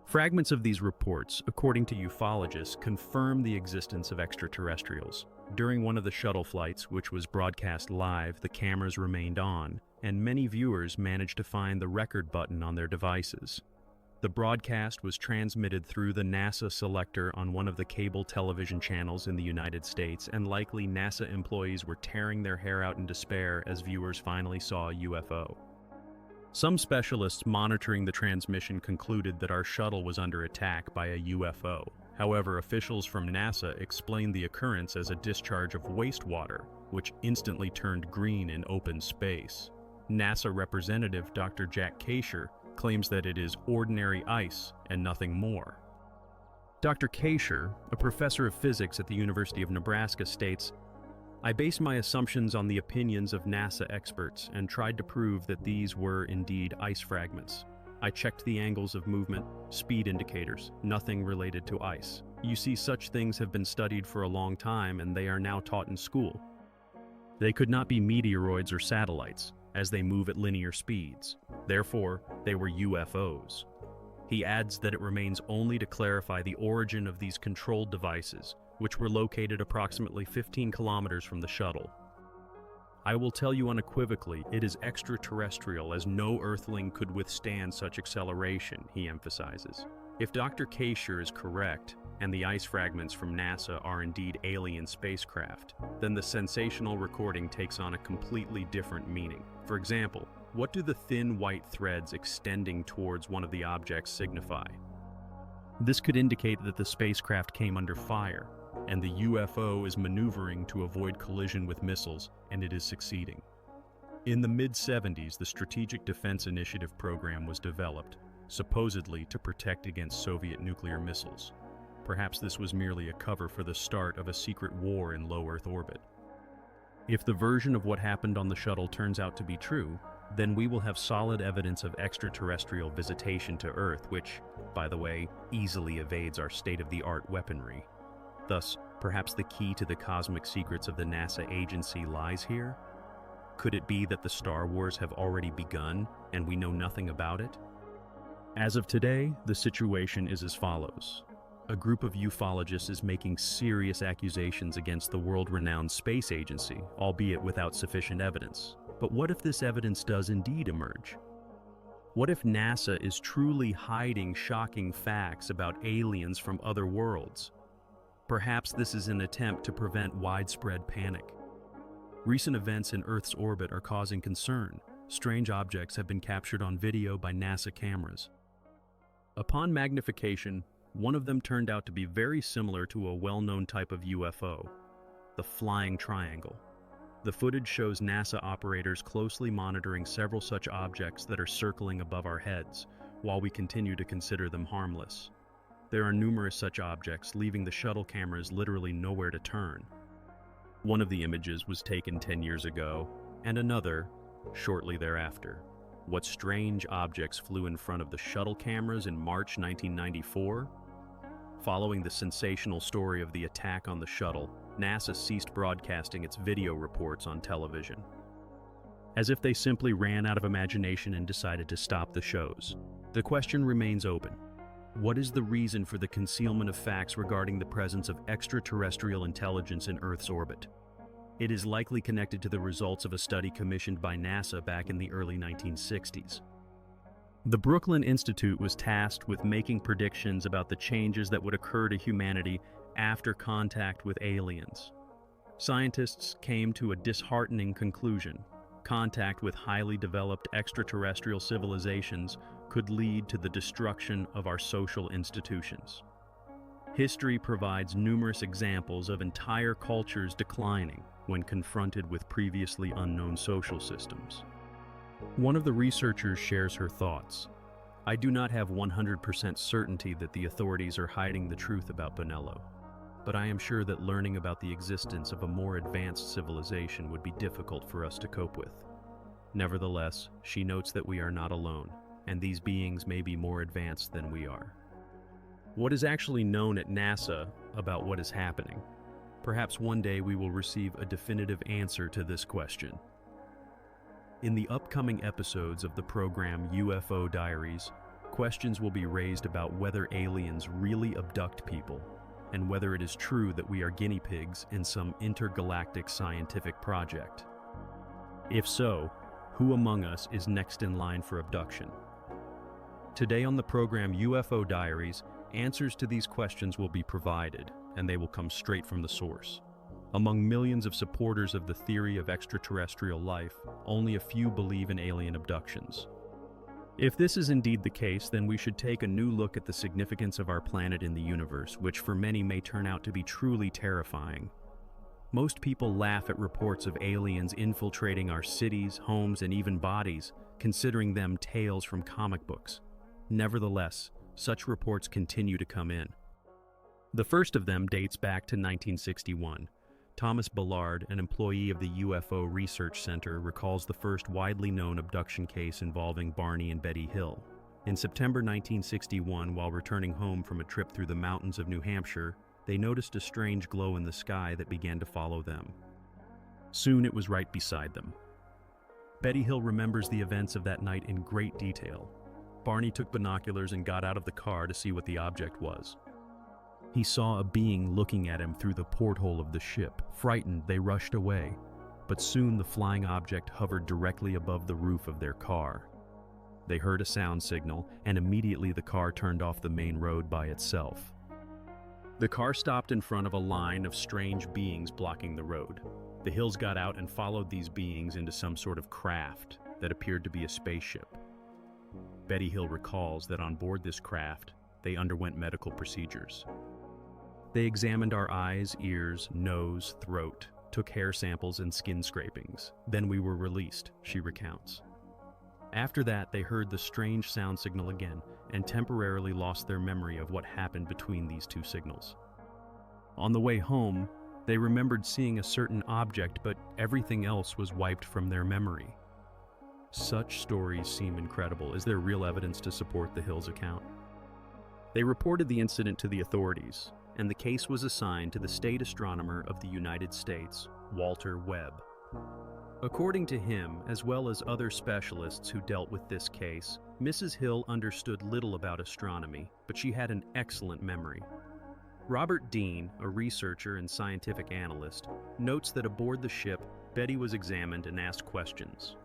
Fragments of these reports, according to ufologists, confirm the existence of extraterrestrials. During one of the shuttle flights, which was broadcast live, the cameras remained on, and many viewers managed to find the record button on their devices. The broadcast was transmitted through the NASA selector on one of the cable television channels in the United States, and likely NASA employees were tearing their hair out in despair as viewers finally saw a UFO. Some specialists monitoring the transmission concluded that our shuttle was under attack by a UFO. However, officials from NASA explained the occurrence as a discharge of wastewater, which instantly turned green in open space. NASA representative Dr. Jack Kasher claims that it is ordinary ice and nothing more. Dr. Kasher, a professor of physics at the University of Nebraska, states, "I base my assumptions on the opinions of NASA experts and tried to prove that these were indeed ice fragments. I checked the angles of movement, speed indicators, nothing related to ice. You see, such things have been studied for a long time and they are now taught in school. They could not be meteoroids or satellites, as they move at linear speeds. Therefore, they were UFOs." He adds that it remains only to clarify the origin of these controlled devices, which were located approximately 15 kilometers from the shuttle. "I will tell you unequivocally, it is extraterrestrial, as no Earthling could withstand such acceleration," he emphasizes. If Dr. Kasher is correct, and the ice fragments from NASA are indeed alien spacecraft, then the sensational recording takes on a completely different meaning. For example, what do the thin white threads extending towards one of the objects signify? This could indicate that the spacecraft came under fire, and the UFO is maneuvering to avoid collision with missiles, and it is succeeding. In the mid-70s, the Strategic Defense Initiative program was developed, supposedly to protect against Soviet nuclear missiles. Perhaps this was merely a cover for the start of a secret war in low Earth orbit. If the version of what happened on the shuttle turns out to be true, then we will have solid evidence of extraterrestrial visitation to Earth, which, by the way, easily evades our state-of-the-art weaponry. Thus, perhaps the key to the cosmic secrets of the NASA agency lies here? Could it be that the Star Wars have already begun, and we know nothing about it? As of today, the situation is as follows. A group of ufologists is making serious accusations against the world-renowned space agency, albeit without sufficient evidence. But what if this evidence does indeed emerge? What if NASA is truly hiding shocking facts about aliens from other worlds? Perhaps this is an attempt to prevent widespread panic. Recent events in Earth's orbit are causing concern. Strange objects have been captured on video by NASA cameras. Upon magnification, One of them turned out to be very similar to a well-known type of UFO, the flying triangle. The footage shows NASA operators closely monitoring several such objects that are circling above our heads, while we continue to consider them harmless. There are numerous such objects, leaving the shuttle cameras literally nowhere to turn. One of the images was taken 10 years ago, and another shortly thereafter. What strange objects flew in front of the shuttle cameras in March 1994? Following the sensational story of the attack on the shuttle, NASA ceased broadcasting its video reports on television, as if they simply ran out of imagination and decided to stop the shows. The question remains open. What is the reason for the concealment of facts regarding the presence of extraterrestrial intelligence in Earth's orbit? It is likely connected to the results of a study commissioned by NASA back in the early 1960s. The Brooklyn Institute was tasked with making predictions about the changes that would occur to humanity after contact with aliens. Scientists came to a disheartening conclusion. Contact with highly developed extraterrestrial civilizations could lead to the destruction of our social institutions. History provides numerous examples of entire cultures declining when confronted with previously unknown social systems. One of the researchers shares her thoughts. I do not have 100% certainty that the authorities are hiding the truth about Bonello, but I am sure that learning about the existence of a more advanced civilization would be difficult for us to cope with. Nevertheless, she notes that we are not alone, and these beings may be more advanced than we are. What is actually known at NASA about what is happening? Perhaps one day we will receive a definitive answer to this question. In the upcoming episodes of the program UFO Diaries, questions will be raised about whether aliens really abduct people, and whether it is true that we are guinea pigs in some intergalactic scientific project. If so, who among us is next in line for abduction? Today on the program UFO Diaries, answers to these questions will be provided, and they will come straight from the source. Among millions of supporters of the theory of extraterrestrial life, only a few believe in alien abductions. If this is indeed the case, then we should take a new look at the significance of our planet in the universe, which for many may turn out to be truly terrifying. Most people laugh at reports of aliens infiltrating our cities, homes, and even bodies, considering them tales from comic books. Nevertheless, such reports continue to come in. The first of them dates back to 1961. Thomas Ballard, an employee of the UFO Research Center, recalls the first widely known abduction case involving Barney and Betty Hill. In September 1961, while returning home from a trip through the mountains of New Hampshire, they noticed a strange glow in the sky that began to follow them. Soon it was right beside them. Betty Hill remembers the events of that night in great detail. Barney took binoculars and got out of the car to see what the object was. He saw a being looking at him through the porthole of the ship. Frightened, they rushed away, but soon the flying object hovered directly above the roof of their car. They heard a sound signal, and immediately the car turned off the main road by itself. The car stopped in front of a line of strange beings blocking the road. The Hills got out and followed these beings into some sort of craft that appeared to be a spaceship. Betty Hill recalls that on board this craft, they underwent medical procedures. They examined our eyes, ears, nose, throat, took hair samples and skin scrapings. Then we were released, she recounts. After that, they heard the strange sound signal again and temporarily lost their memory of what happened between these two signals. On the way home, they remembered seeing a certain object, but everything else was wiped from their memory. Such stories seem incredible. Is there real evidence to support the Hills' account? They reported the incident to the authorities, and the case was assigned to the state astronomer of the United States, Walter Webb. According to him, as well as other specialists who dealt with this case, Mrs. Hill understood little about astronomy, but she had an excellent memory. Robert Dean, a researcher and scientific analyst, notes that aboard the ship, Betty was examined and asked questions.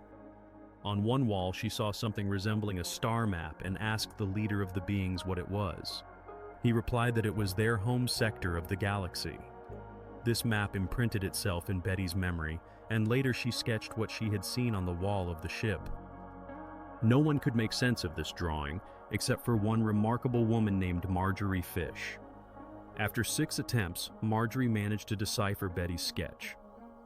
On one wall, she saw something resembling a star map and asked the leader of the beings what it was. He replied that it was their home sector of the galaxy. This map imprinted itself in Betty's memory, and later she sketched what she had seen on the wall of the ship. No one could make sense of this drawing, except for one remarkable woman named Marjorie Fish. After 6 attempts, Marjorie managed to decipher Betty's sketch.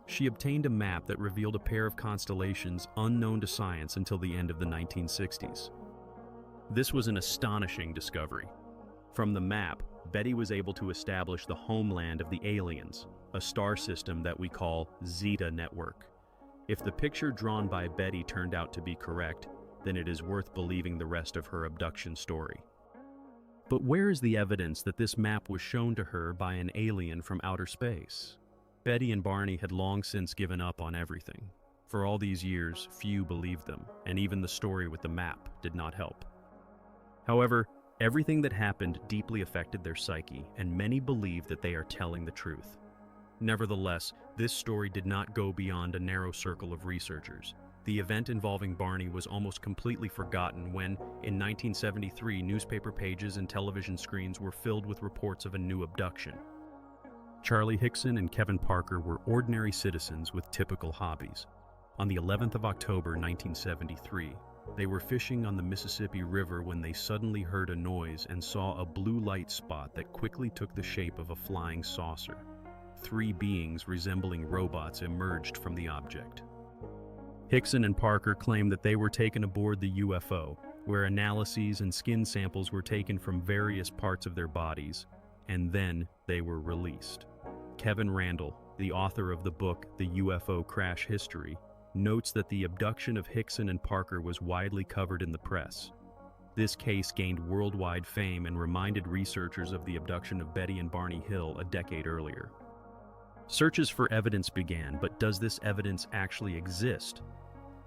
She obtained a map that revealed a pair of constellations unknown to science until the end of the 1960s. This was an astonishing discovery. From the map, Betty was able to establish the homeland of the aliens, a star system that we call Zeta Network. If the picture drawn by Betty turned out to be correct, then it is worth believing the rest of her abduction story. But where is the evidence that this map was shown to her by an alien from outer space? Betty and Barney had long since given up on everything. For all these years, few believed them, and even the story with the map did not help. However, everything that happened deeply affected their psyche, and many believe that they are telling the truth. Nevertheless, this story did not go beyond a narrow circle of researchers. The event involving Barney was almost completely forgotten when, in 1973, newspaper pages and television screens were filled with reports of a new abduction. Charlie Hickson and Kevin Parker were ordinary citizens with typical hobbies. On the 11th of October 1973, they were fishing on the Mississippi River when they suddenly heard a noise and saw a blue light spot that quickly took the shape of a flying saucer. 3 beings resembling robots emerged from the object. Hickson and Parker claimed that they were taken aboard the UFO, where analyses and skin samples were taken from various parts of their bodies, and then they were released. Kevin Randall, the author of the book The UFO Crash History, notes that the abduction of Hickson and Parker was widely covered in the press. This case gained worldwide fame and reminded researchers of the abduction of Betty and Barney Hill a decade earlier. Searches for evidence began, but does this evidence actually exist?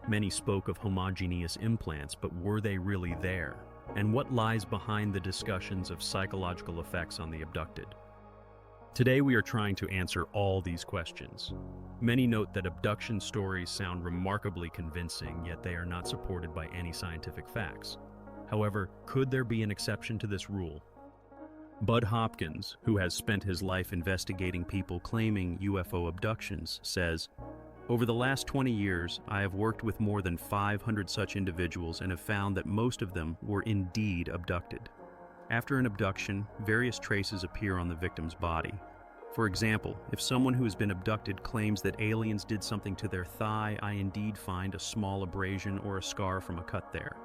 Many spoke of homogeneous implants, but were they really there? And what lies behind the discussions of psychological effects on the abducted? Today we are trying to answer all these questions. Many note that abduction stories sound remarkably convincing, yet they are not supported by any scientific facts. However, could there be an exception to this rule? Bud Hopkins, who has spent his life investigating people claiming UFO abductions, says, "Over the last 20 years, I have worked with more than 500 such individuals and have found that most of them were indeed abducted. After an abduction, various traces appear on the victim's body. For example, if someone who has been abducted claims that aliens did something to their thigh, I indeed find a small abrasion or a scar from a cut there."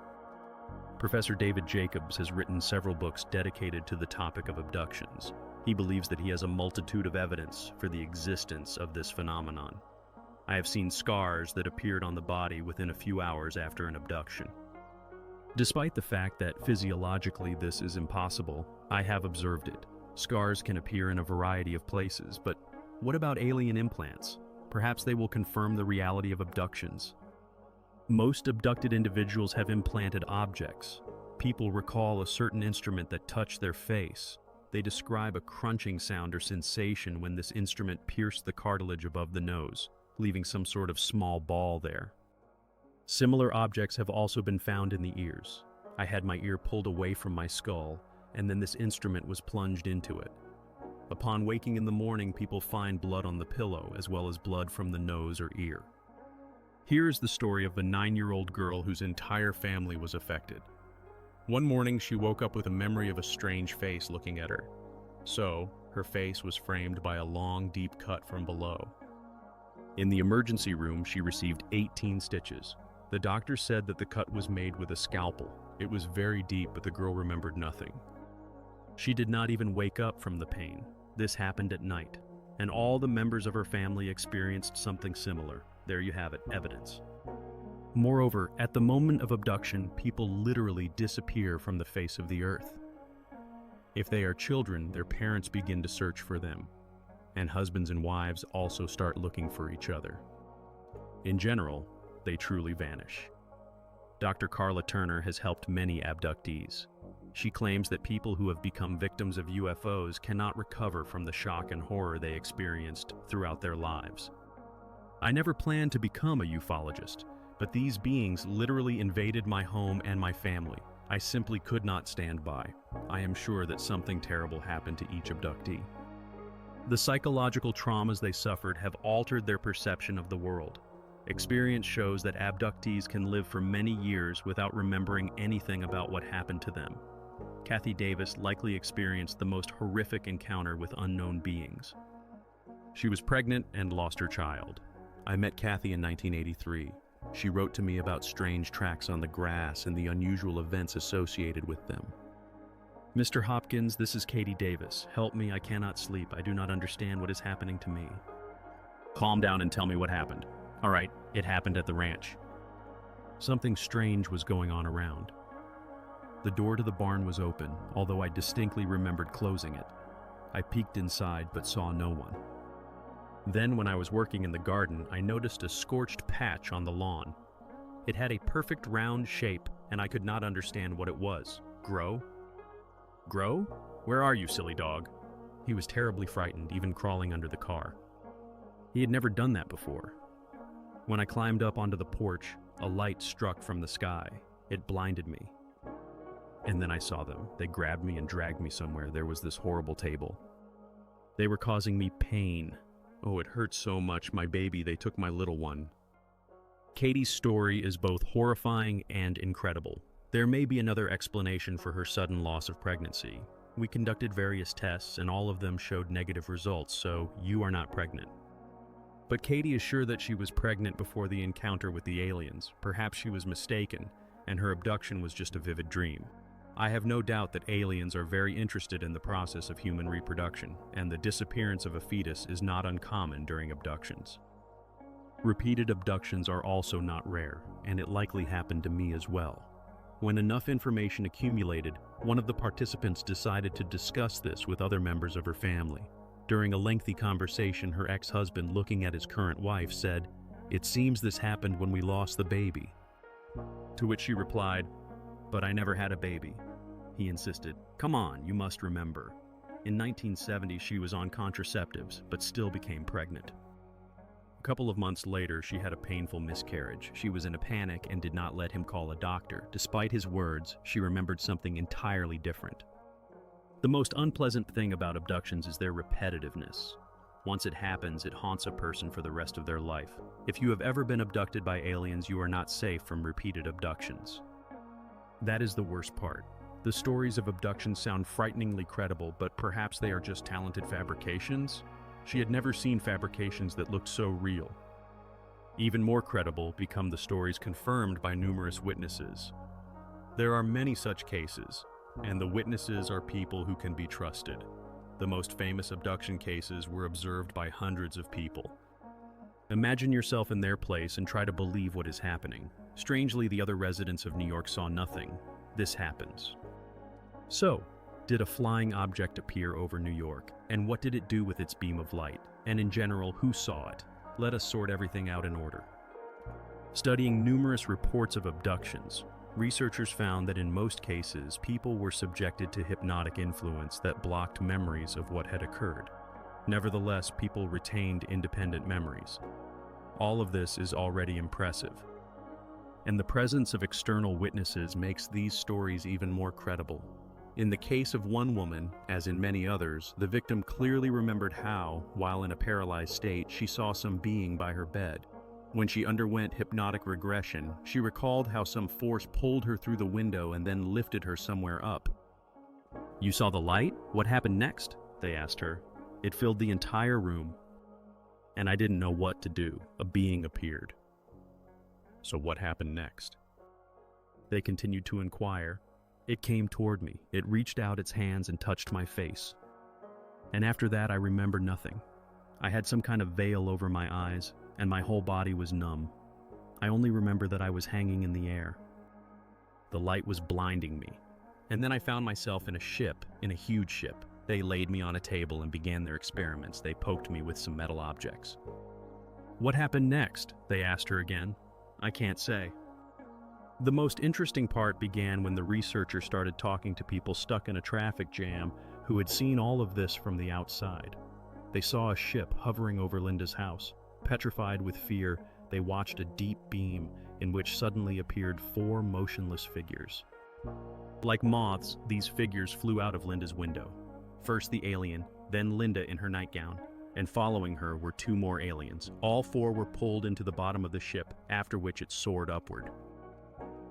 Professor David Jacobs has written several books dedicated to the topic of abductions. He believes that he has a multitude of evidence for the existence of this phenomenon. I have seen scars that appeared on the body within a few hours after an abduction. Despite the fact that physiologically this is impossible, I have observed it. Scars can appear in a variety of places, but what about alien implants? Perhaps they will confirm the reality of abductions. Most abducted individuals have implanted objects. People recall a certain instrument that touched their face. They describe a crunching sound or sensation when this instrument pierced the cartilage above the nose, leaving some sort of small ball there. Similar objects have also been found in the ears. I had my ear pulled away from my skull, and then this instrument was plunged into it. Upon waking in the morning, people find blood on the pillow, as well as blood from the nose or ear. Here is the story of the 9-year-old girl whose entire family was affected. One morning, she woke up with a memory of a strange face looking at her. So, her face was framed by a long, deep cut from below. In the emergency room, she received 18 stitches. The doctor said that the cut was made with a scalpel. It was very deep, but the girl remembered nothing. She did not even wake up from the pain. This happened at night, and all the members of her family experienced something similar. There you have it, evidence. Moreover, at the moment of abduction, people literally disappear from the face of the earth. If they are children, their parents begin to search for them, and husbands and wives also start looking for each other. In general, they truly vanish. Dr. Carla Turner has helped many abductees. She claims that people who have become victims of UFOs cannot recover from the shock and horror they experienced throughout their lives. I never planned to become a ufologist, but these beings literally invaded my home and my family. I simply could not stand by. I am sure that something terrible happened to each abductee. The psychological traumas they suffered have altered their perception of the world. Experience shows that abductees can live for many years without remembering anything about what happened to them. Kathy Davis likely experienced the most horrific encounter with unknown beings. She was pregnant and lost her child. I met Kathy in 1983. She wrote to me about strange tracks on the grass and the unusual events associated with them. Mr. Hopkins, this is Katie Davis. Help me, I cannot sleep. I do not understand what is happening to me. Calm down and tell me what happened. All right, it happened at the ranch. Something strange was going on around. The door to the barn was open, although I distinctly remembered closing it. I peeked inside but saw no one. Then, when I was working in the garden, I noticed a scorched patch on the lawn. It had a perfect round shape, and I could not understand what it was. Grow? Grow? Where are you, silly dog? He was terribly frightened, even crawling under the car. He had never done that before. When I climbed up onto the porch, a light struck from the sky. It blinded me. And then I saw them. They grabbed me and dragged me somewhere. There was this horrible table. They were causing me pain. Oh, it hurt so much, my baby. They took my little one. Katie's story is both horrifying and incredible. There may be another explanation for her sudden loss of pregnancy. We conducted various tests, and all of them showed negative results, so you are not pregnant. But Katie is sure that she was pregnant before the encounter with the aliens. Perhaps she was mistaken, and her abduction was just a vivid dream. I have no doubt that aliens are very interested in the process of human reproduction, and the disappearance of a fetus is not uncommon during abductions. Repeated abductions are also not rare, and it likely happened to me as well. When enough information accumulated, one of the participants decided to discuss this with other members of her family. During a lengthy conversation, her ex-husband, looking at his current wife, said, "It seems this happened when we lost the baby." To which she replied, "But I never had a baby." He insisted, "Come on, you must remember. In 1970, she was on contraceptives, but still became pregnant." A couple of months later, she had a painful miscarriage. She was in a panic and did not let him call a doctor. Despite his words, she remembered something entirely different. The most unpleasant thing about abductions is their repetitiveness. Once it happens, it haunts a person for the rest of their life. If you have ever been abducted by aliens, you are not safe from repeated abductions. That is the worst part. The stories of abductions sound frighteningly credible, but perhaps they are just talented fabrications? She had never seen fabrications that looked so real. Even more credible become the stories confirmed by numerous witnesses. There are many such cases, and the witnesses are people who can be trusted. The most famous abduction cases were observed by hundreds of people. Imagine yourself in their place and try to believe what is happening. Strangely, the other residents of New York saw nothing. This happens. So, did a flying object appear over New York? And what did it do with its beam of light? And in general, who saw it? Let us sort everything out in order. Studying numerous reports of abductions, researchers found that in most cases, people were subjected to hypnotic influence that blocked memories of what had occurred. Nevertheless, people retained independent memories. All of this is already impressive. And the presence of external witnesses makes these stories even more credible. In the case of one woman, as in many others, the victim clearly remembered how, while in a paralyzed state, she saw some being by her bed. When she underwent hypnotic regression, she recalled how some force pulled her through the window and then lifted her somewhere up. "You saw the light? What happened next?" they asked her. "It filled the entire room, and I didn't know what to do. A being appeared." "So what happened next?" They continued to inquire. "It came toward me. It reached out its hands and touched my face. And after that, I remember nothing. I had some kind of veil over my eyes, and my whole body was numb. I only remember that I was hanging in the air. The light was blinding me. And then I found myself in a ship, in a huge ship. They laid me on a table and began their experiments. They poked me with some metal objects." "What happened next?" they asked her again. "I can't say." The most interesting part began when the researcher started talking to people stuck in a traffic jam who had seen all of this from the outside. They saw a ship hovering over Linda's house. Petrified with fear, they watched a deep beam in which suddenly appeared 4 motionless figures. Like moths, these figures flew out of Linda's window. First the alien, then Linda in her nightgown, and following her were two more aliens. All four were pulled into the bottom of the ship, after which it soared upward.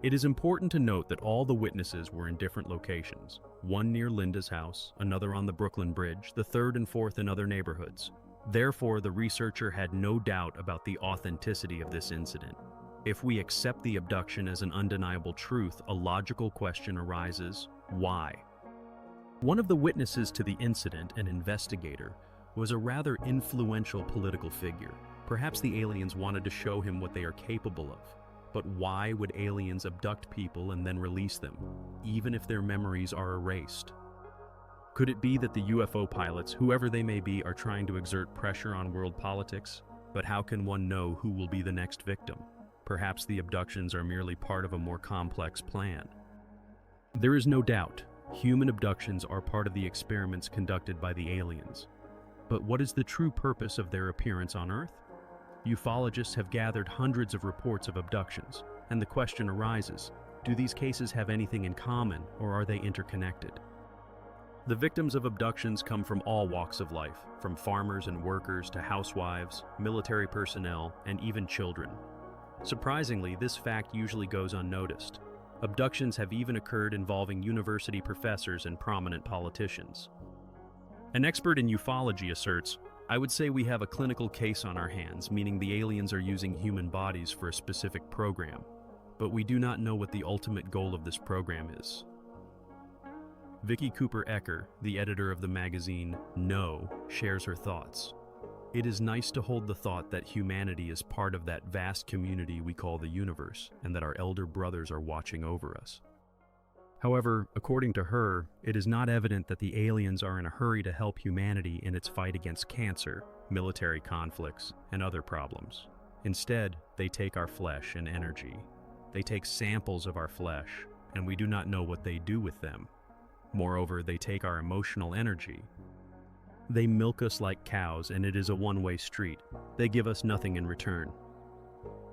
It is important to note that all the witnesses were in different locations, one near Linda's house, another on the Brooklyn Bridge, the third and fourth in other neighborhoods. Therefore, the researcher had no doubt about the authenticity of this incident. If we accept the abduction as an undeniable truth, a logical question arises: why? One of the witnesses to the incident, an investigator, was a rather influential political figure. Perhaps the aliens wanted to show him what they are capable of. But why would aliens abduct people and then release them, even if their memories are erased? Could it be that the UFO pilots, whoever they may be, are trying to exert pressure on world politics? But how can one know who will be the next victim? Perhaps the abductions are merely part of a more complex plan. There is no doubt, human abductions are part of the experiments conducted by the aliens. But what is the true purpose of their appearance on Earth? Ufologists have gathered hundreds of reports of abductions, and the question arises, do these cases have anything in common, or are they interconnected? The victims of abductions come from all walks of life, from farmers and workers to housewives, military personnel, and even children. Surprisingly, this fact usually goes unnoticed. Abductions have even occurred involving university professors and prominent politicians. An expert in ufology asserts, "I would say we have a clinical case on our hands, meaning the aliens are using human bodies for a specific program, but we do not know what the ultimate goal of this program is." Vicky Cooper Ecker, the editor of the magazine No, shares her thoughts. "It is nice to hold the thought that humanity is part of that vast community we call the universe, and that our elder brothers are watching over us." However, according to her, it is not evident that the aliens are in a hurry to help humanity in its fight against cancer, military conflicts, and other problems. Instead, they take our flesh and energy. They take samples of our flesh, and we do not know what they do with them. Moreover, they take our emotional energy. They milk us like cows, and it is a one-way street. They give us nothing in return.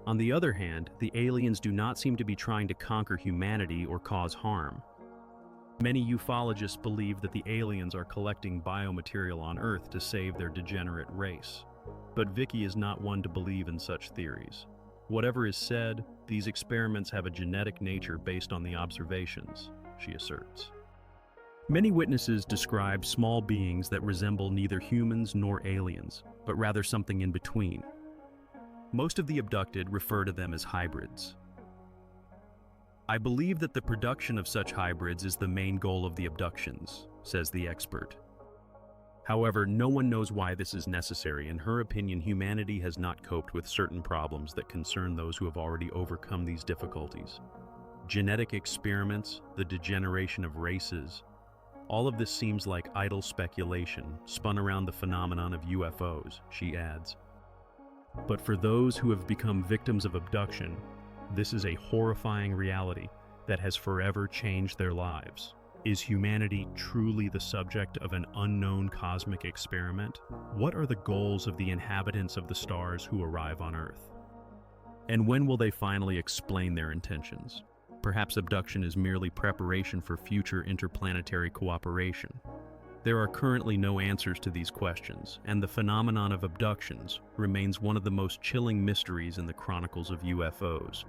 On the other hand, the aliens do not seem to be trying to conquer humanity or cause harm. Many ufologists believe that the aliens are collecting biomaterial on Earth to save their degenerate race. But Vicky is not one to believe in such theories. Whatever is said, these experiments have a genetic nature based on the observations, she asserts. Many witnesses describe small beings that resemble neither humans nor aliens, but rather something in between. Most of the abducted refer to them as hybrids. "I believe that the production of such hybrids is the main goal of the abductions," says the expert. However, no one knows why this is necessary. In her opinion, humanity has not coped with certain problems that concern those who have already overcome these difficulties. Genetic experiments, the degeneration of races, all of this seems like idle speculation spun around the phenomenon of UFOs, she adds. But for those who have become victims of abduction, this is a horrifying reality that has forever changed their lives. Is humanity truly the subject of an unknown cosmic experiment? What are the goals of the inhabitants of the stars who arrive on Earth? And when will they finally explain their intentions? Perhaps abduction is merely preparation for future interplanetary cooperation. There are currently no answers to these questions, and the phenomenon of abductions remains one of the most chilling mysteries in the chronicles of UFOs.